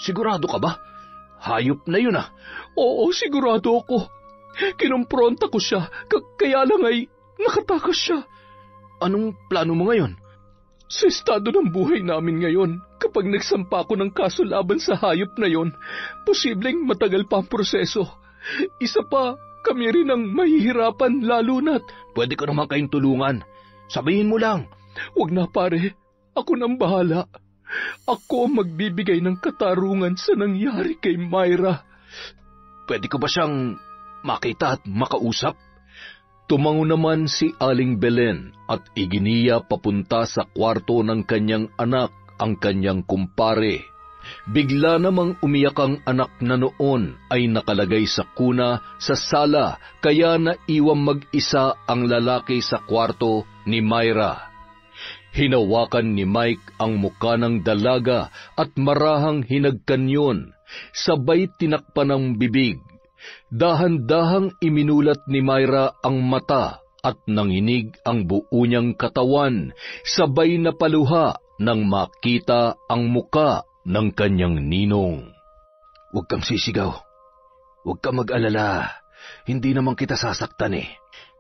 sigurado ka ba? Hayop na yun ah. Oo, sigurado ako. Kinumpronta ko siya, kaya lang ay nakatakas siya. Anong plano mo ngayon? Sa estado ng buhay namin ngayon, kapag nagsampa ko ng kaso laban sa hayop na yon, posibleng matagal pa ang proseso. Isa pa, kami rin ang mahihirapan lalo na't... Pwede ko naman kayong tulungan. Sabihin mo lang. Huwag na pare, ako nang bahala. Ako ang magbibigay ng katarungan sa nangyari kay Myra. Pwede ko ba siyang makita at makausap? Tumango naman si Aling Belen at iginiya papunta sa kwarto ng kanyang anak ang kanyang kumpare. Bigla namang umiyak ang anak na noon ay nakalagay sa kuna sa sala, kaya naiwang mag-isa ang lalaki sa kwarto ni Myra. Hinawakan ni Mike ang muka ng dalaga at marahang hinagkanyon, sabay tinakpan ng bibig. Dahan-dahang iminulat ni Myra ang mata at nanginig ang buo niyang katawan, sabay napaluha nang makita ang muka ng kanyang ninong. Huwag kang sisigaw. Huwag kang mag-alala. Hindi naman kita sasaktan eh.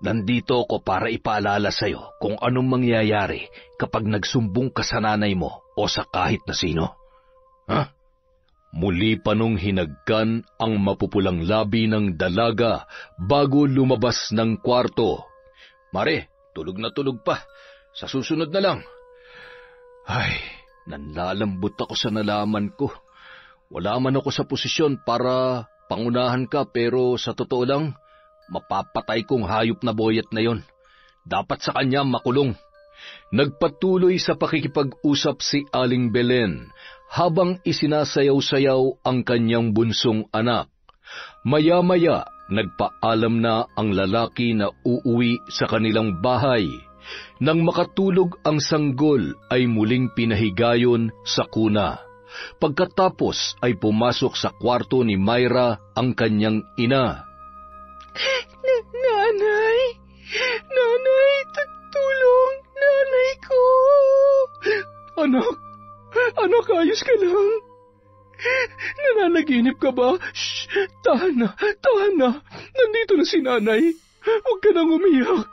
Nandito ako para ipaalala sa'yo kung anong mangyayari kapag nagsumbong ka sa nanay mo o sa kahit na sino. Ha? Muli pa nung hinagkan ang mapupulang labi ng dalaga bago lumabas ng kwarto. Mare, tulog na tulog pa. Sa susunod na lang. Ay, nanlalambot ako sa nalaman ko. Wala man ako sa posisyon para pangunahan ka, pero sa totoo lang, mapapatay kong hayop na boyet na yon. Dapat sa kanya makulong. Nagpatuloy sa pakikipag-usap si Aling Belen habang isinasayaw-sayaw ang kanyang bunsong anak. Maya-maya, nagpaalam na ang lalaki na uuwi sa kanilang bahay. Nang makatulog ang sanggol ay muling pinahigayon sa kuna. Pagkatapos ay pumasok sa kwarto ni Myra ang kanyang ina. Nanay! Nanay! Tulong! Nanay ko! Anak, ayos ka lang? Nananaginip ka ba? Shh! Tahan na! Nandito na si nanay. Huwag ka nang umiyak.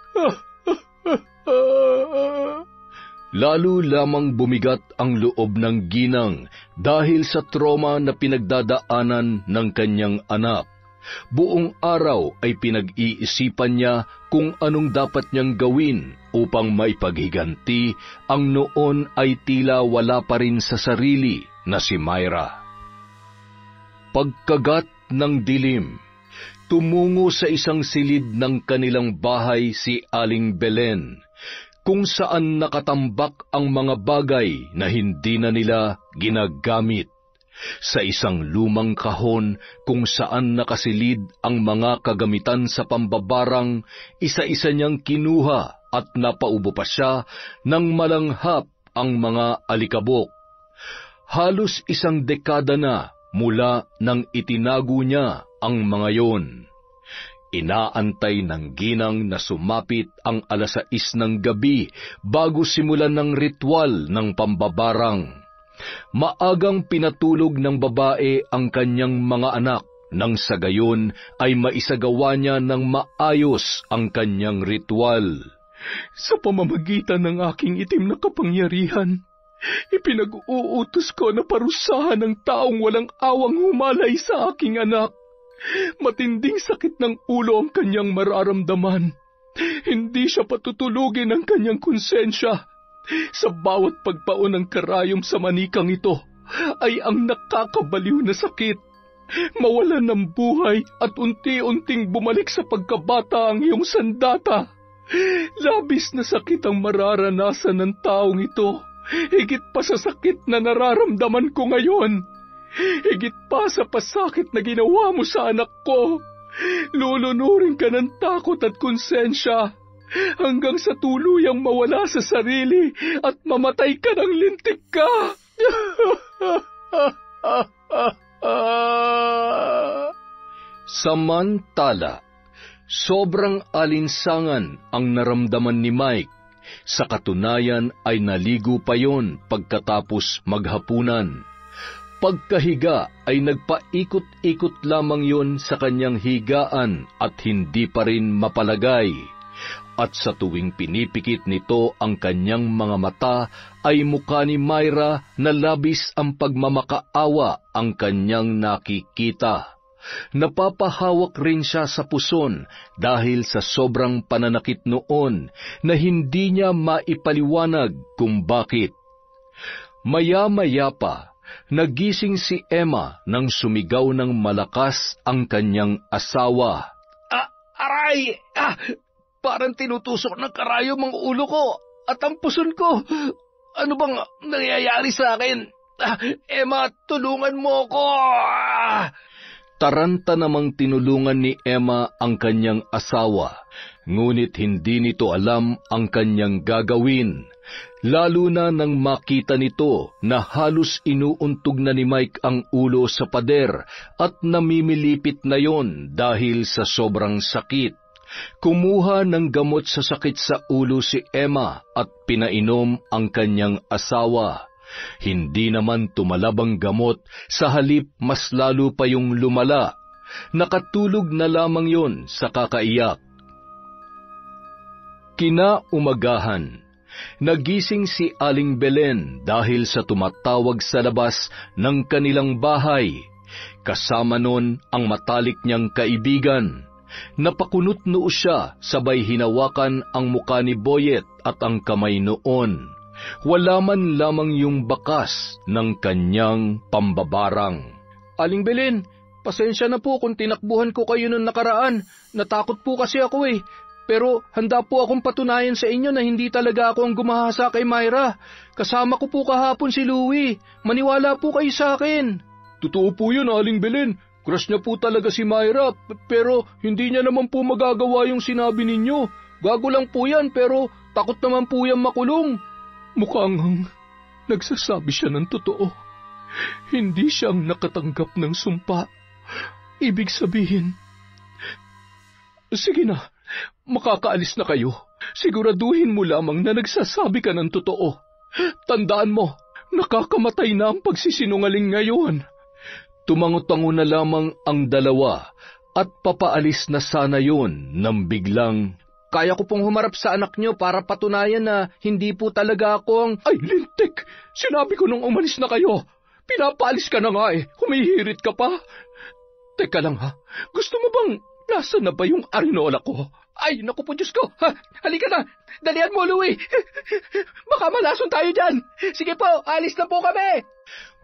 Lalo lamang bumigat ang loob ng ginang dahil sa trauma na pinagdadaanan ng kanyang anak. Buong araw ay pinag-iisipan niya kung anong dapat niyang gawin upang maipaghiganti ang noon ay tila wala pa rin sa sarili na si Myra. Pagkagat ng dilim, tumungo sa isang silid ng kanilang bahay si Aling Belen, kung saan nakatambak ang mga bagay na hindi na nila ginagamit. Sa isang lumang kahon kung saan nakasilid ang mga kagamitan sa pambabarang, isa-isa niyang kinuha at napaubo pa siya nang malanghap ang mga alikabok. Halos 1 dekada na mula nang itinago niya ang mga yon. Inaantay ng ginang na sumapit ang 6:00 ng gabi bago simulan ng ritual ng pambabarang. Maagang pinatulog ng babae ang kanyang mga anak nang sa gayon ay maisagawa niya ng maayos ang kanyang ritual. Sa pamamagitan ng aking itim na kapangyarihan, ipinag-uutos ko na parusahan ng taong walang awang humalay sa aking anak. Matinding sakit ng ulo ang kanyang mararamdaman. Hindi siya patutulugin ng kanyang konsensya. Sa bawat pagpaon ng karayom sa manikang ito ay ang nakakabaliw na sakit. Mawalan ng buhay at unti-unting bumalik sa pagkabata ang iyong sandata. Labis na sakit ang mararanasan ng taong ito, higit pa sa sakit na nararamdaman ko ngayon. Higit pa sa pasakit na ginawa mo sa anak ko. Lulunurin ka ng takot at konsensya hanggang sa tuluyang mawala sa sarili at mamatay ka ng lintik ka. Samantala, sobrang alinsangan ang naramdaman ni Mike. Sa katunayan ay naligo pa yon pagkatapos maghapunan. Pagkahiga ay nagpaikot-ikot lamang yon sa kanyang higaan at hindi pa rin mapalagay. At sa tuwing pinipikit nito ang kanyang mga mata, ay mukha ni Myra na labis ang pagmamakaawa ang kanyang nakikita. Napapahawak rin siya sa puson dahil sa sobrang pananakit noon na hindi niya maipaliwanag kung bakit. Maya-maya pa, nagising si Emma nang sumigaw ng malakas ang kanyang asawa. Aray! Parang tinutusok ng karayom ang ulo ko at ang puson ko. Ano bang nangyayari sa akin? Emma, tulungan mo ko! Taranta namang tinulungan ni Emma ang kanyang asawa, ngunit hindi nito alam ang kanyang gagawin, lalo na nang makita nito na halos inuuntog na ni Mike ang ulo sa pader at namimilipit na yon dahil sa sobrang sakit. Kumuha ng gamot sa sakit sa ulo si Emma at pinainom ang kanyang asawa. Hindi naman tumalab ang gamot, sa halip mas lalo pa yung lumala. Nakatulog na lamang yon sa kakaiyak. Kinaumagahan, nagising si Aling Belen dahil sa tumatawag sa labas ng kanilang bahay. Kasama nun ang matalik niyang kaibigan. Napakunot noo siya, sabay hinawakan ang muka ni Boyet at ang kamay noon. Wala man lamang yung bakas ng kanyang pambabarang. Aling Belen, pasensya na po kung tinakbuhan ko kayo noong nakaraan. Natakot po kasi ako eh. Pero handa po akong patunayan sa inyo na hindi talaga ako ang gumahasa kay Myra. Kasama ko po kahapon si Louie. Maniwala po kayo sa akin. Totoo po yun, Aling Belen. Crush niya po talaga si Myra, pero hindi niya naman po magagawa yung sinabi ninyo. Gago lang po yan, pero takot naman po yan makulong. Mukhang nagsasabi siya ng totoo. Hindi siyang nakatanggap ng sumpa. Ibig sabihin, sige na, makakaalis na kayo. Siguraduhin mo lamang na nagsasabi ka ng totoo. Tandaan mo, nakakamatay na ang pagsisinungaling ngayon. Tumango-tango na lamang ang dalawa at papaalis na sana yun nang biglang, kaya ko pong humarap sa anak niyo para patunayan na hindi po talaga ako ang... Ay, lintik! Sinabi ko nung umalis na kayo. Pinapaalis ka na nga eh. Humihirit ka pa. Teka lang ha. Gusto mo bang nasa na ba yung arinola ko? Ay, naku po Diyos ko. Ha, halika na. Dalian mo, Louie. Baka malason tayo dyan. Sige po, alis na po kami.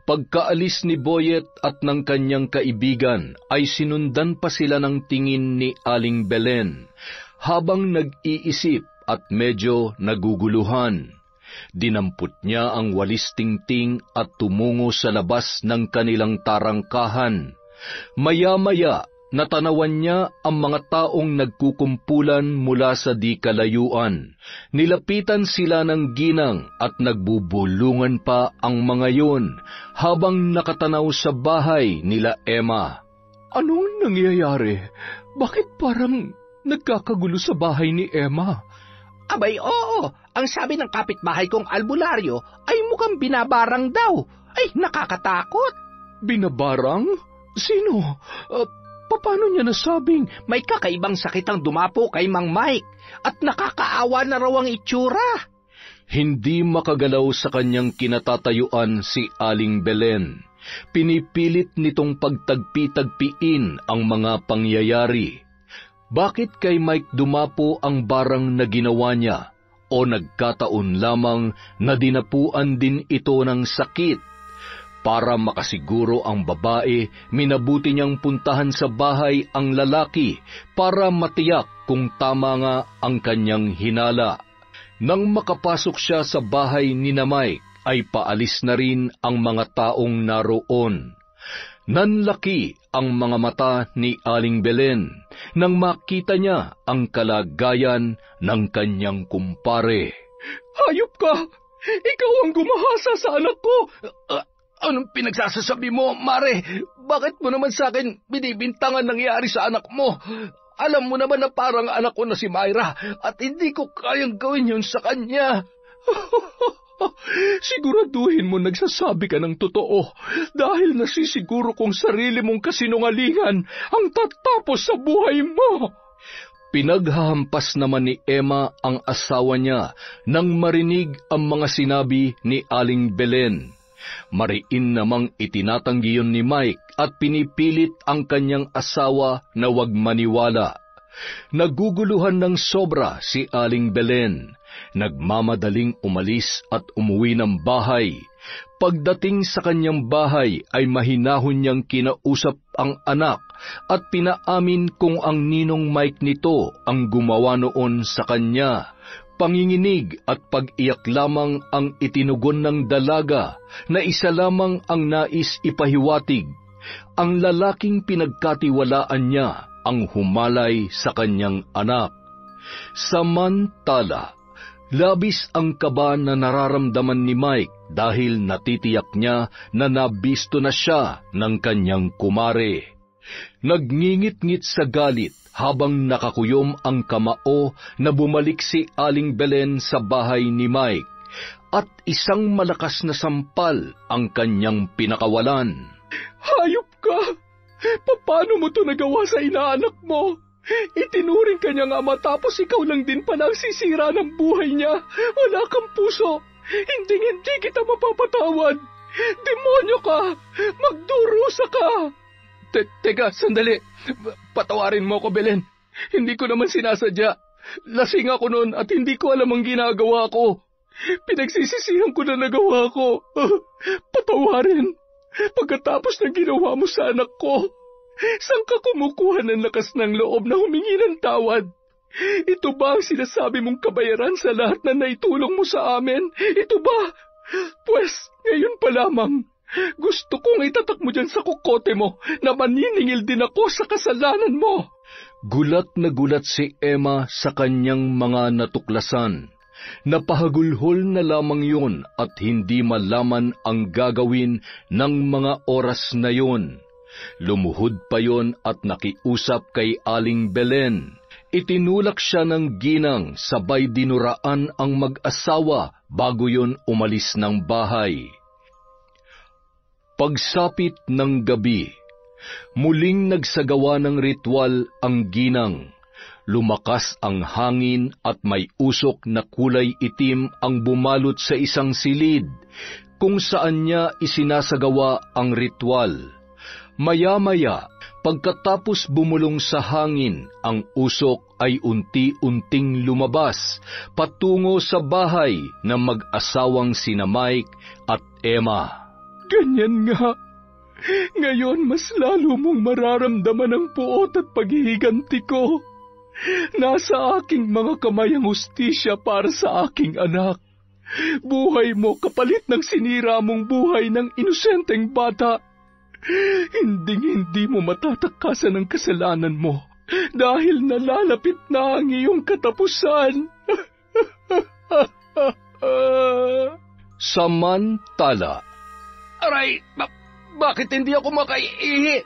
Pagkaalis ni Boyet at ng kanyang kaibigan ay sinundan pa sila ng tingin ni Aling Belen. Habang nag-iisip at medyo naguguluhan, dinampot niya ang walis tingting at tumungo sa labas ng kanilang tarangkahan. Maya-maya, natanawan niya ang mga taong nagkukumpulan mula sa di kalayuan. Nilapitan sila ng ginang at nagbubulungan pa ang mga yun habang nakatanaw sa bahay nila Emma. Anong nangyayari? Bakit parang nagkakagulo sa bahay ni Emma? Abay, oo. Ang sabi ng kapitbahay kong albularyo ay mukhang binabarang daw. Ay, nakakatakot. Binabarang? Sino? Paano niya nasabing may kakaibang sakit ang dumapo kay Mang Mike at nakakaawa na raw ang itsura? Hindi makagalaw sa kanyang kinatatayuan si Aling Belen. Pinipilit nitong pagtagpi-tagpiin ang mga pangyayari. Bakit kay Mike dumapo ang barang na ginawa niya? O nagkataon lamang na dinapuan din ito ng sakit? Para makasiguro ang babae, minabuti niyang puntahan sa bahay ang lalaki para matiyak kung tama nga ang kanyang hinala. Nang makapasok siya sa bahay ni Mike, ay paalis na rin ang mga taong naroon. Nanlaki ang mga mata ni Aling Belen nang makita niya ang kalagayan ng kanyang kumpare. Hayop ka! Ikaw ang gumahasa sa anak ko! Anong pinagsasasabi mo, Mare? Bakit mo naman sa akin binibintangan nangyari sa anak mo? Alam mo naman na parang anak ko na si Myra at hindi ko kayang gawin yun sa kanya. Siguraduhin mo nagsasabi ka ng totoo dahil nasisiguro kong sarili mong kasinungalingan ang tatapos sa buhay mo. Pinaghahampas naman ni Emma ang asawa niya nang marinig ang mga sinabi ni Aling Belen. Mariin namang itinatanggi yun ni Mike at pinipilit ang kanyang asawa na huwag maniwala. Naguguluhan ng sobra si Aling Belen. Nagmamadaling umalis at umuwi ng bahay. Pagdating sa kanyang bahay ay mahinahon niyang kinausap ang anak at pinaamin kung ang ninong Mike nito ang gumawa noon sa kanya. Panginginig at pag-iyak lamang ang itinugon ng dalaga na isa lamang ang nais ipahiwatig. Ang lalaking pinagkatiwalaan niya ang humalay sa kanyang anak. Samantala, labis ang kaba na nararamdaman ni Mike dahil natitiyak niya na nabisto na siya ng kanyang kumare. Nagngingit-ngit sa galit habang nakakuyom ang kamao na bumalik si Aling Belen sa bahay ni Mike at isang malakas na sampal ang kanyang pinakawalan. Hayop ka! Paano mo to nagawa sa inaanak mo? Itinuring ka niyang ama tapos ikaw lang din pala ang sisira ng buhay niya. Wala kang puso. Hindi kita mapapatawad. Demonyo ka! Magdurusa ka! Teka, sandali. Patawarin mo ko, Belen. Hindi ko naman sinasadya. Lasing ako noon at hindi ko alam ang ginagawa ko. Pinagsisisihan ko na nagawa ko. Patawarin. Pagkatapos ng ginawa mo sa anak ko, saan ka kumukuha ng lakas ng loob na humingi ng tawad? Ito ba ang sinasabi mong kabayaran sa lahat na naitulong mo sa amin? Ito ba? Pues, ngayon pa lamang, gusto kong itatak mo dyan sa kukote mo na maniningil din ako sa kasalanan mo. Gulat na gulat si Emma sa kanyang mga natuklasan. Napahagulhol na lamang yun at hindi malaman ang gagawin ng mga oras na yun. Lumuhod pa yon at nakiusap kay Aling Belen. Itinulak siya ng ginang sabay dinuraan ang mag-asawa bago yon umalis ng bahay. Pagsapit ng gabi, muling nagsagawa ng ritual ang ginang. Lumakas ang hangin at may usok na kulay itim ang bumalot sa isang silid kung saan niya isinasagawa ang ritual. Maya-maya, pagkatapos bumulong sa hangin, ang usok ay unti-unting lumabas patungo sa bahay ng mag-asawang sina Mike at Emma. Ganyan nga. Ngayon mas lalo mong mararamdaman ang puot at paghihiganti ko. Nasa aking mga kamay ang hustisya para sa aking anak. Buhay mo kapalit ng sinira mong buhay ng inosenteng bata. Hindi mo matatakasan ang kasalanan mo dahil nalalapit na ang iyong katapusan. Samantala, Aray, bakit hindi ako makaihi?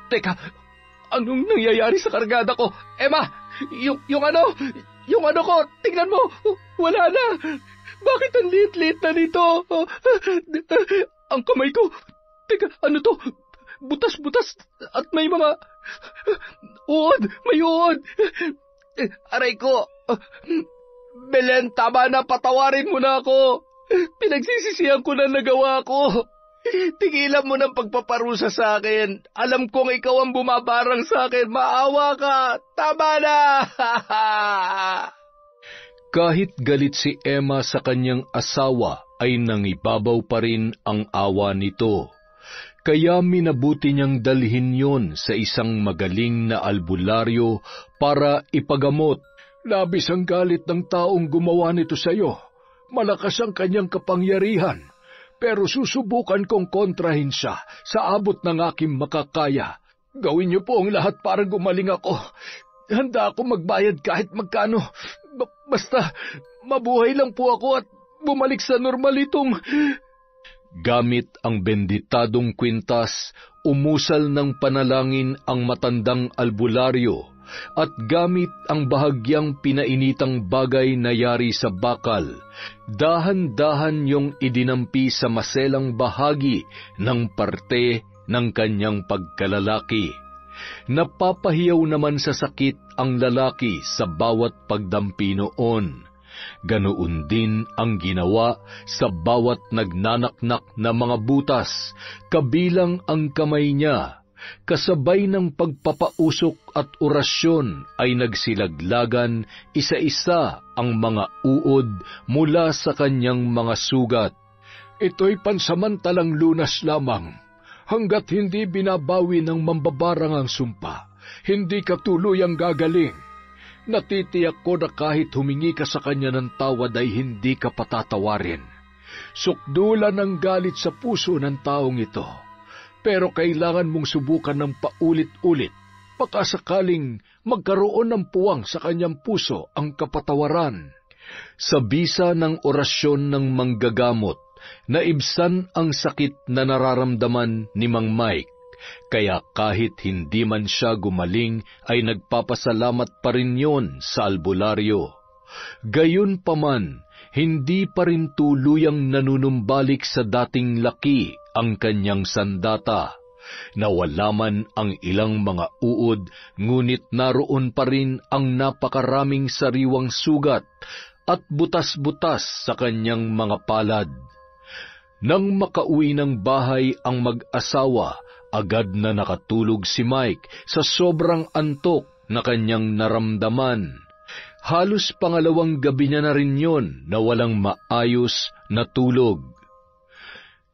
Teka, anong nangyayari sa kargada ko? Emma, yung ano ko, tingnan mo, wala na. Bakit ang liit-liit na nito? Ang kamay ko, teka, ano to? Butas-butas at may mga uod, may uod. Aray ko, Belen, tama na, patawarin mo na ako. Pinagsisisihan ko na nagawa ko. Tigilan mo ng pagpaparusa sa akin. Alam kong ikaw ang bumabarang sa akin. Maawa ka. Tama na. kahit galit si Emma sa kanyang asawa, ay nangibabaw pa rin ang awa nito. Kaya minabuti niyang dalhin yon sa isang magaling na albularyo para ipagamot. Labis ang galit ng taong gumawa nito sa iyo. Malakas ang kanyang kapangyarihan, pero susubukan kong kontrahin siya sa abot ng aking makakaya. Gawin niyo po ang lahat para gumaling ako. Handa ako magbayad kahit magkano. Basta mabuhay lang po ako at bumalik sa normal itong... Gamit ang benditadong kwintas, umusal ng panalangin ang matandang albularyo, at gamit ang bahagyang pinainitang bagay na yari sa bakal, dahan-dahan yung idinampi sa maselang bahagi ng parte ng kanyang pagkalalaki. Napapahiyaw naman sa sakit ang lalaki sa bawat pagdampi noon. Ganoon din ang ginawa sa bawat nagnanaknak na mga butas, kabilang ang kamay niya, kasabay ng pagpapausok at orasyon ay nagsilaglagan isa-isa ang mga uod mula sa kanyang mga sugat. Ito'y pansamantalang lunas lamang. Hanggat hindi binabawi ng mambabarang ang sumpa, hindi ka tuluyang gagaling. Natitiyak ko na kahit humingi ka sa kanya ng tawad ay hindi ka patatawarin. Sukdulan ang galit sa puso ng taong ito. Pero kailangan mong subukan ng paulit-ulit, baka sakaling magkaroon ng puwang sa kanyang puso ang kapatawaran. Sa bisa ng orasyon ng manggagamot, naibsan ang sakit na nararamdaman ni Mang Mike, kaya kahit hindi man siya gumaling ay nagpapasalamat pa rin yon sa albularyo. Gayunpaman, hindi pa rin tuluyang nanunumbalik sa dating laki ang kanyang sandata. Nawala man ang ilang mga uod, ngunit naroon pa rin ang napakaraming sariwang sugat at butas-butas sa kanyang mga palad. Nang makauwi ng bahay ang mag-asawa, agad na nakatulog si Mike sa sobrang antok na kanyang naramdaman. Halos pangalawang gabi niya na rin yon na walang maayos na tulog.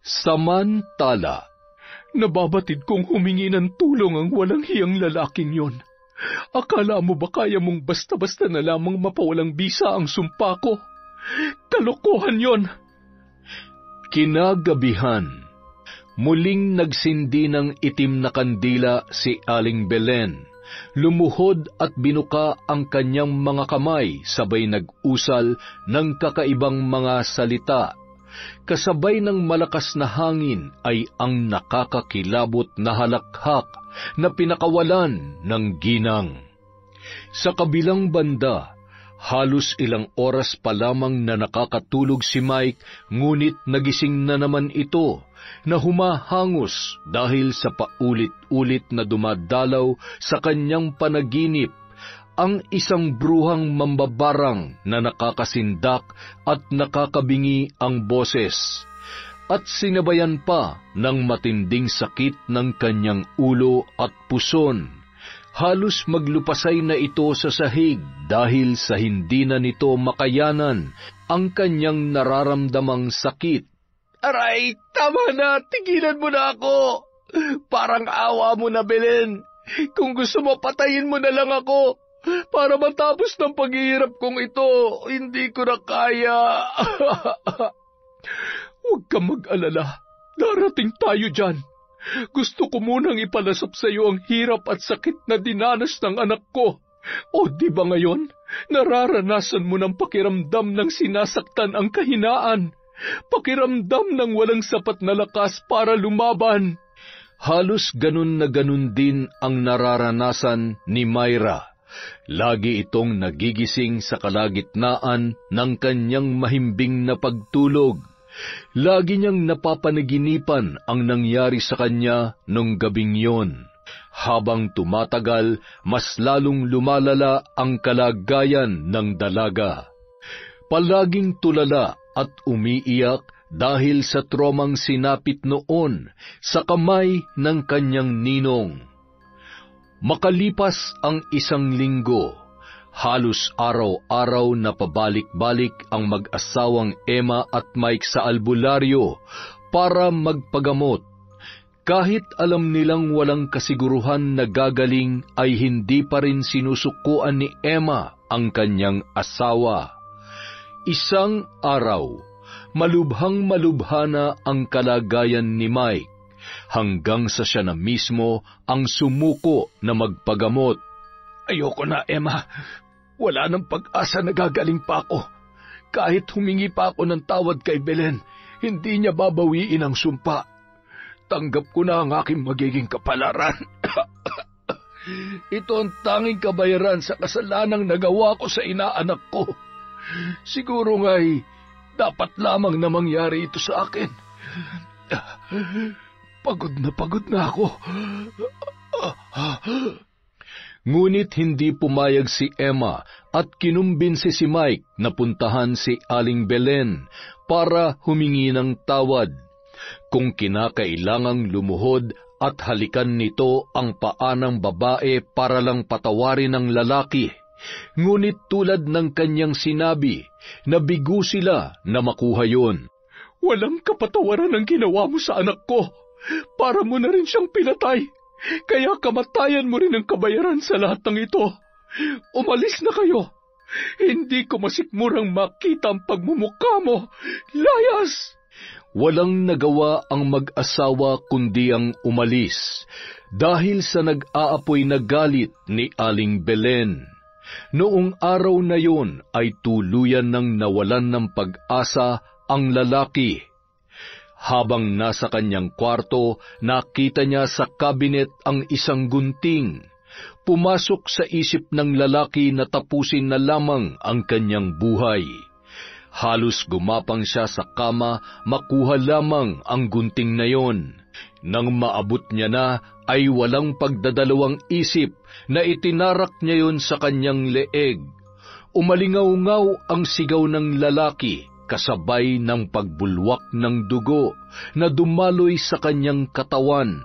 Samantala, nababatid kong humingi ng tulong ang walang hiyang lalaking yon. Akala mo ba kaya mong basta-basta na lamang mapawalang bisa ang sumpa ko? Kalokohan yon! Kinagabihan, muling nagsindi ng itim na kandila si Aling Belen. Lumuhod at binuka ang kanyang mga kamay, sabay nag-usal ng kakaibang mga salita. Kasabay ng malakas na hangin ay ang nakakakilabot na halakhak na pinakawalan ng ginang. Sa kabilang banda, halos ilang oras pa lamang na nakakatulog si Mike, ngunit nagising na naman ito na humahangos dahil sa paulit-ulit na dumadalaw sa kanyang panaginip ang isang bruhang mambabarang na nakakasindak at nakakabingi ang boses, at sinabayan pa ng matinding sakit ng kanyang ulo at puson. Halos maglupasay na ito sa sahig dahil sa hindi na nito makayanan ang kanyang nararamdamang sakit. Aray, tama na, tigilan mo na ako. Parang awa mo na, Belen. Kung gusto mo, patayin mo na lang ako. Para matapos ng paghihirap kong ito, hindi ko na kaya. Huwag kang mag-alala, darating tayo dyan. Gusto ko munang ipalasap sa iyo ang hirap at sakit na dinanas ng anak ko. O di ba ngayon, nararanasan mo ng pakiramdam ng sinasaktan ang kahinaan, pakiramdam ng walang sapat na lakas para lumaban. Halos ganun na ganun din ang nararanasan ni Myra. Lagi itong nagigising sa kalagitnaan ng kanyang mahimbing na pagtulog. Lagi niyang napapanaginipan ang nangyari sa kanya nung gabing yon. Habang tumatagal, mas lalong lumalala ang kalagayan ng dalaga. Palaging tulala at umiiyak dahil sa tromang sinapit noon sa kamay ng kanyang ninong. Makalipas ang isang linggo, halos araw-araw na pabalik-balik ang mag-asawang Emma at Mike sa albularyo para magpagamot. Kahit alam nilang walang kasiguruhan na gagaling, ay hindi pa rin sinusukuan ni Emma ang kanyang asawa. Isang araw, malubhang-malubha na ang kalagayan ni Mike, hanggang sa siya na mismo ang sumuko na magpagamot. Ayoko na, Emma. Wala nang pag-asa na gagaling pa ako. Kahit humingi pa ako ng tawad kay Belen, hindi niya babawiin ang sumpa. Tanggap ko na ang aking magiging kapalaran. Ito ang tanging kabayaran sa kasalanang nagawa ko sa inaanak ko. Siguro nga'y dapat lamang na mangyari ito sa akin. Pagod na ako. Ngunit hindi pumayag si Emma at kinumbinsi si Mike na puntahan si Aling Belen para humingi ng tawad. Kung kinakailangang lumuhod at halikan nito ang paa ng babae para lang patawarin ng lalaki. Ngunit tulad ng kanyang sinabi, nabigo sila na makuha yon. Walang kapatawaran ang ginawa mo sa anak ko. Para mo na rin siyang pinatay. Kaya kamatayan mo rin ang kabayaran sa lahat ng ito. Umalis na kayo. Hindi ko masikmurang makita ang pagmumukha mo. Layas! Walang nagawa ang mag-asawa kundi ang umalis, dahil sa nag-aapoy na galit ni Aling Belen. Noong araw na yon ay tuluyan ng nawalan ng pag-asa ang lalaki. Habang nasa kanyang kwarto, nakita niya sa kabinet ang isang gunting. Pumasok sa isip ng lalaki na tapusin na lamang ang kanyang buhay. Halos gumapang siya sa kama, makuha lamang ang gunting na yon. Nang maabot niya na, ay walang pagdadalawang isip na itinarak niya yon sa kanyang leeg. Umalingaw-ngaw ang sigaw ng lalaki, kasabay ng pagbulwak ng dugo na dumaloy sa kanyang katawan.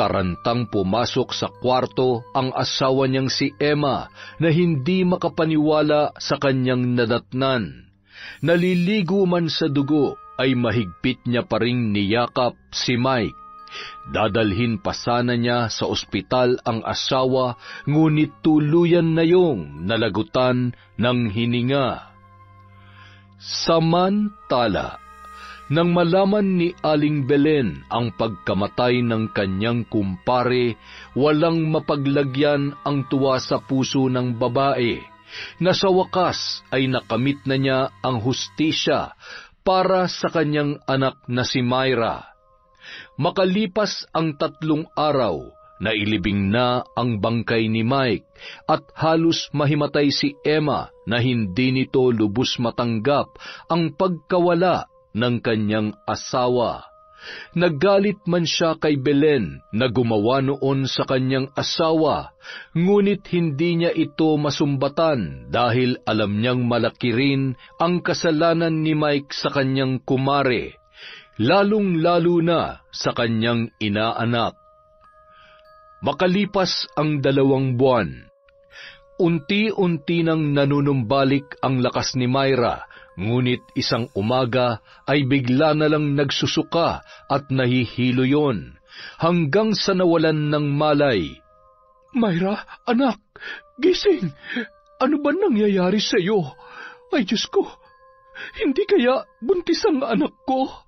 Tarantang pumasok sa kwarto ang asawa niyang si Emma na hindi makapaniwala sa kanyang nadatnan. Naliligo man sa dugo, ay mahigpit niya pa ring niyakap si Mike. Dadalhin pa sana niya sa ospital ang asawa, ngunit tuluyan na yung nalagutan ng hininga. Samantala, nang malaman ni Aling Belen ang pagkamatay ng kanyang kumpare, walang mapaglagyan ang tuwa sa puso ng babae, na sa wakas ay nakamit na niya ang hustisya para sa kanyang anak na si Myra. Makalipas ang 3 araw, nailibing na ang bangkay ni Mike at halos mahimatay si Emma na hindi nito lubos matanggap ang pagkawala ng kanyang asawa. Nagalit man siya kay Belen na gumawa noon sa kanyang asawa, ngunit hindi niya ito masumbatan dahil alam niyang malaki rin ang kasalanan ni Mike sa kanyang kumare, lalong-lalo na sa kanyang inaanak. Makalipas ang 2 buwan, unti-unti nang nanunumbalik ang lakas ni Myra, ngunit isang umaga ay bigla na lang nagsusuka at nahihilo yon, hanggang sa nawalan ng malay. Myra, anak, gising! Ano ba nangyayari sa iyo? Ay Diyos ko, hindi kaya buntis ang anak ko?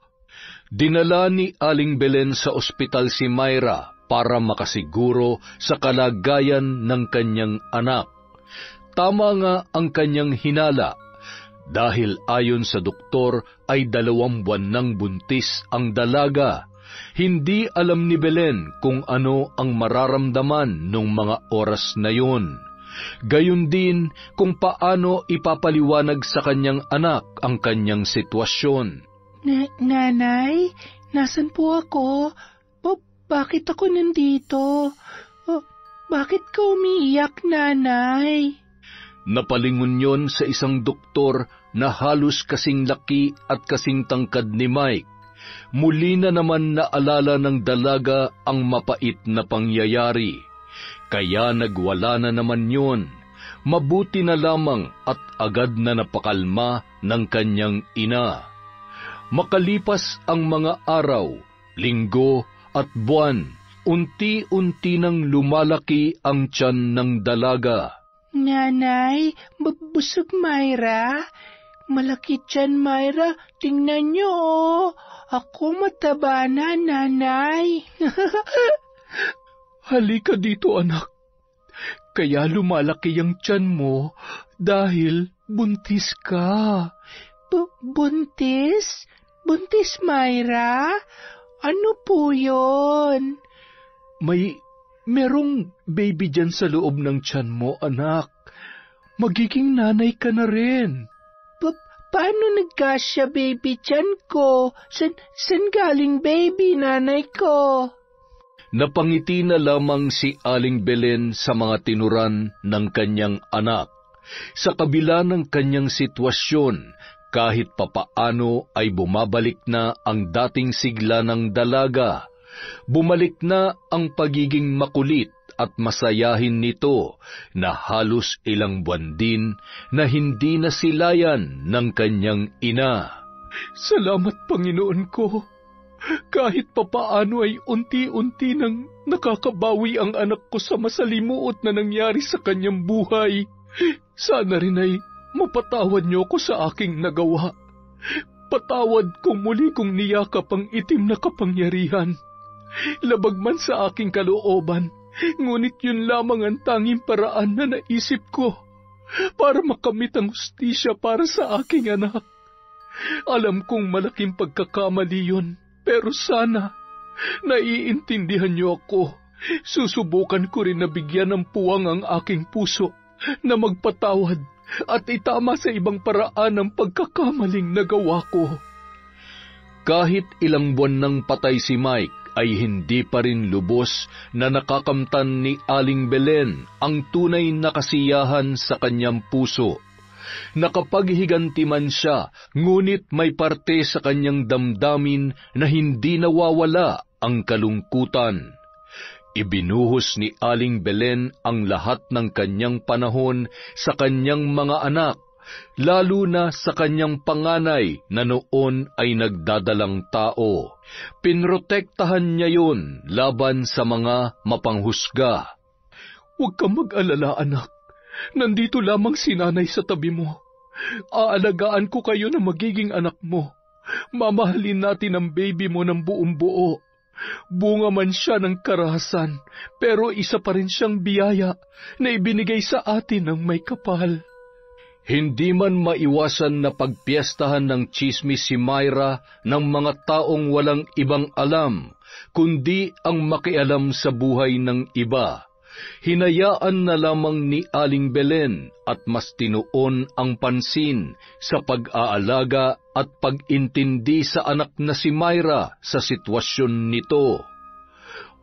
Dinala ni Aling Belen sa ospital si Myra para makasiguro sa kalagayan ng kanyang anak. Tama nga ang kanyang hinala, dahil ayon sa doktor ay 2 buwan nang buntis ang dalaga. Hindi alam ni Belen kung ano ang mararamdaman nung mga oras na yun. Gayon din kung paano ipapaliwanag sa kanyang anak ang kanyang sitwasyon. Nanay, nasan po ako? Bakit ako nandito? Bakit ka umiiyak, nanay? Napalingon yon sa isang doktor na halos kasing laki at kasing tangkad ni Mike. Muli na naman naalala ng dalaga ang mapait na pangyayari. Kaya nagwala na naman yon. Mabuti na lamang at agad na napakalma ng kanyang ina. Makalipas ang mga araw, linggo at buwan, unti-unti nang lumalaki ang tiyan ng dalaga. Nanay, busog Myra. Malaki tiyan, Myra. Tingnan niyo, oh. Ako mataba na, nanay. Halika dito, anak. Kaya lumalaki ang tiyan mo dahil buntis ka. Buntis? Buntis, Myra? Ano po yun? Merong baby dyan sa loob ng tiyan mo, anak. Magiging nanay ka na rin. Paano nagkasya baby tiyan ko? San galing baby, nanay ko? Napangiti na lamang si Aling Belen sa mga tinuran ng kanyang anak. Sa kabila ng kanyang sitwasyon, kahit papaano ay bumabalik na ang dating sigla ng dalaga. Bumalik na ang pagiging makulit at masayahin nito na halos ilang buwan din na hindi nasilayan ng kanyang ina. Salamat, Panginoon ko. Kahit papaano ay unti-unti nang nakakabawi ang anak ko sa masalimuot na nangyari sa kanyang buhay. Sana rin ay mapatawad niyo ko sa aking nagawa. Patawad kung muli kong niyakap ang itim na kapangyarihan. Labag man sa aking kalooban, ngunit yun lamang ang tanging paraan na naisip ko para makamit ang hustisya para sa aking anak. Alam kong malaking pagkakamali yun, pero sana naiintindihan niyo ako. Susubukan ko rin na bigyan ng puwang ang aking puso na magpatawad at itama sa ibang paraan ang pagkakamaling nagawa ko. Kahit ilang buwan nang patay si Mike, ay hindi pa rin lubos na nakakamtan ni Aling Belen ang tunay na kasiyahan sa kanyang puso. Nakapaghiganti man siya, ngunit may parte sa kanyang damdamin na hindi nawawala ang kalungkutan. Ibinuhos ni Aling Belen ang lahat ng kanyang panahon sa kanyang mga anak, lalo na sa kanyang panganay na noon ay nagdadalang tao. Pinrotektahan niya yun laban sa mga mapanghusga. Huwag kang mag-alala, anak. Nandito lamang si nanay sa tabi mo. Aalagaan ko kayo na magiging anak mo. Mamahalin natin ang baby mo ng buong buo. Bunga man siya ng karahasan, pero isa pa rin siyang biyaya na ibinigay sa atin ng may kapal. Hindi man maiwasan na pagpiestahan ng tsismis si Myra ng mga taong walang ibang alam, kundi ang makialam sa buhay ng iba. Hinayaan na lamang ni Aling Belen at mas tinuon ang pansin sa pag-aalaga at pag-intindi sa anak na si Myra sa sitwasyon nito.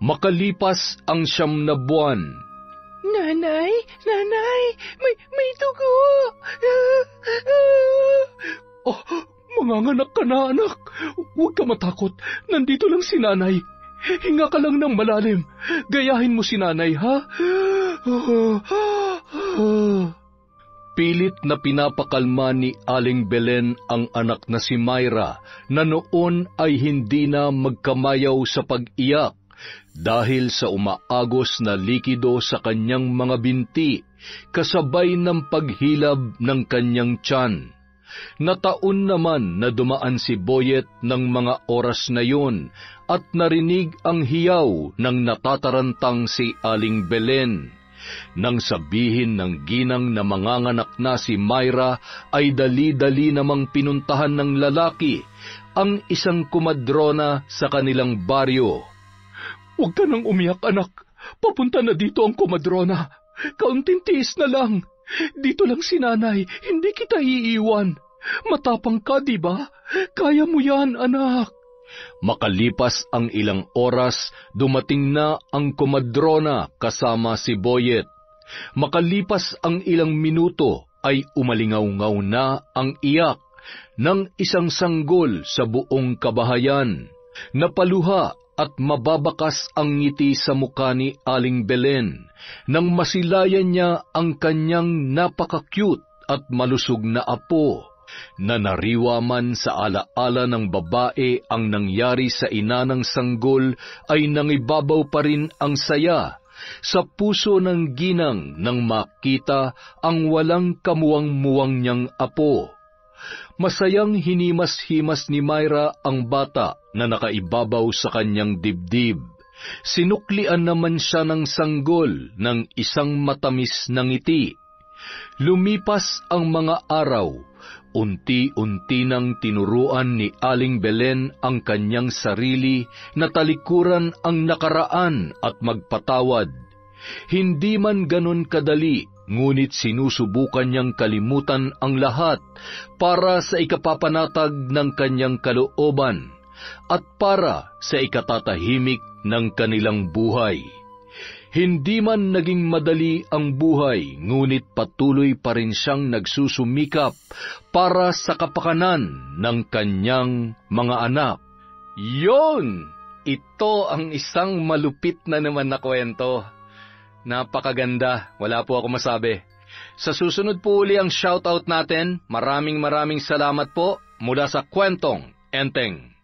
Makalipas ang 9 na buwan, Nanay, may dugo. Oh, manganganak ka na, anak. Huwag ka matakot. Nandito lang si nanay. Hinga ka lang ng malalim. Gayahin mo si nanay, ha? Pilit na pinapakalma ni Aling Belen ang anak na si Myra na noon ay hindi na magkamayaw sa pag-iyak dahil sa umaagos na likido sa kanyang mga binti kasabay ng paghilab ng kanyang tiyan. Nataon naman na dumaan si Boyet ng mga oras na yon at narinig ang hiyaw ng natatarantang si Aling Belen. Nang sabihin ng ginang na manganganak na si Myra, ay dali-dali namang pinuntahan ng lalaki ang isang kumadrona sa kanilang baryo. Huwag ka nang umiyak, anak. Papunta na dito ang kumadrona. Kaunting tiis na lang. Dito lang si nanay. Hindi kita iiwan. Matapang ka, di ba? Kaya mo yan, anak. Makalipas ang ilang oras, dumating na ang kumadrona kasama si Boyet. Makalipas ang ilang minuto, ay umalingaw-ngaw na ang iyak ng isang sanggol sa buong kabahayan. Napaluha at mababakas ang ngiti sa mukha ni Aling Belen nang masilayan niya ang kanyang napaka-cute at malusog na apo. Nanariwa man sa alaala ng babae ang nangyari sa ina ng sanggol, ay nangibabaw pa rin ang saya sa puso ng ginang nang makita ang walang kamuwang-muwang niyang apo. Masayang hinimas-himas ni Myra ang bata na nakaibabaw sa kanyang dibdib. Sinuklian naman siya ng sanggol ng isang matamis na ngiti. Lumipas ang mga araw, unti-unti nang tinuruan ni Aling Belen ang kanyang sarili na talikuran ang nakaraan at magpatawad. Hindi man ganon kadali, ngunit sinusubukan niyang kalimutan ang lahat para sa ikapapanatag ng kanyang kalooban at para sa ikatatahimik ng kanilang buhay. Hindi man naging madali ang buhay, ngunit patuloy pa rin siyang nagsusumikap para sa kapakanan ng kanyang mga anak. Yon! ito ang isang malupit na naman na kwento. Napakaganda, wala po ako masabi. Sa susunod po uli ang shoutout natin. Maraming salamat po mula sa Kwentong Enteng.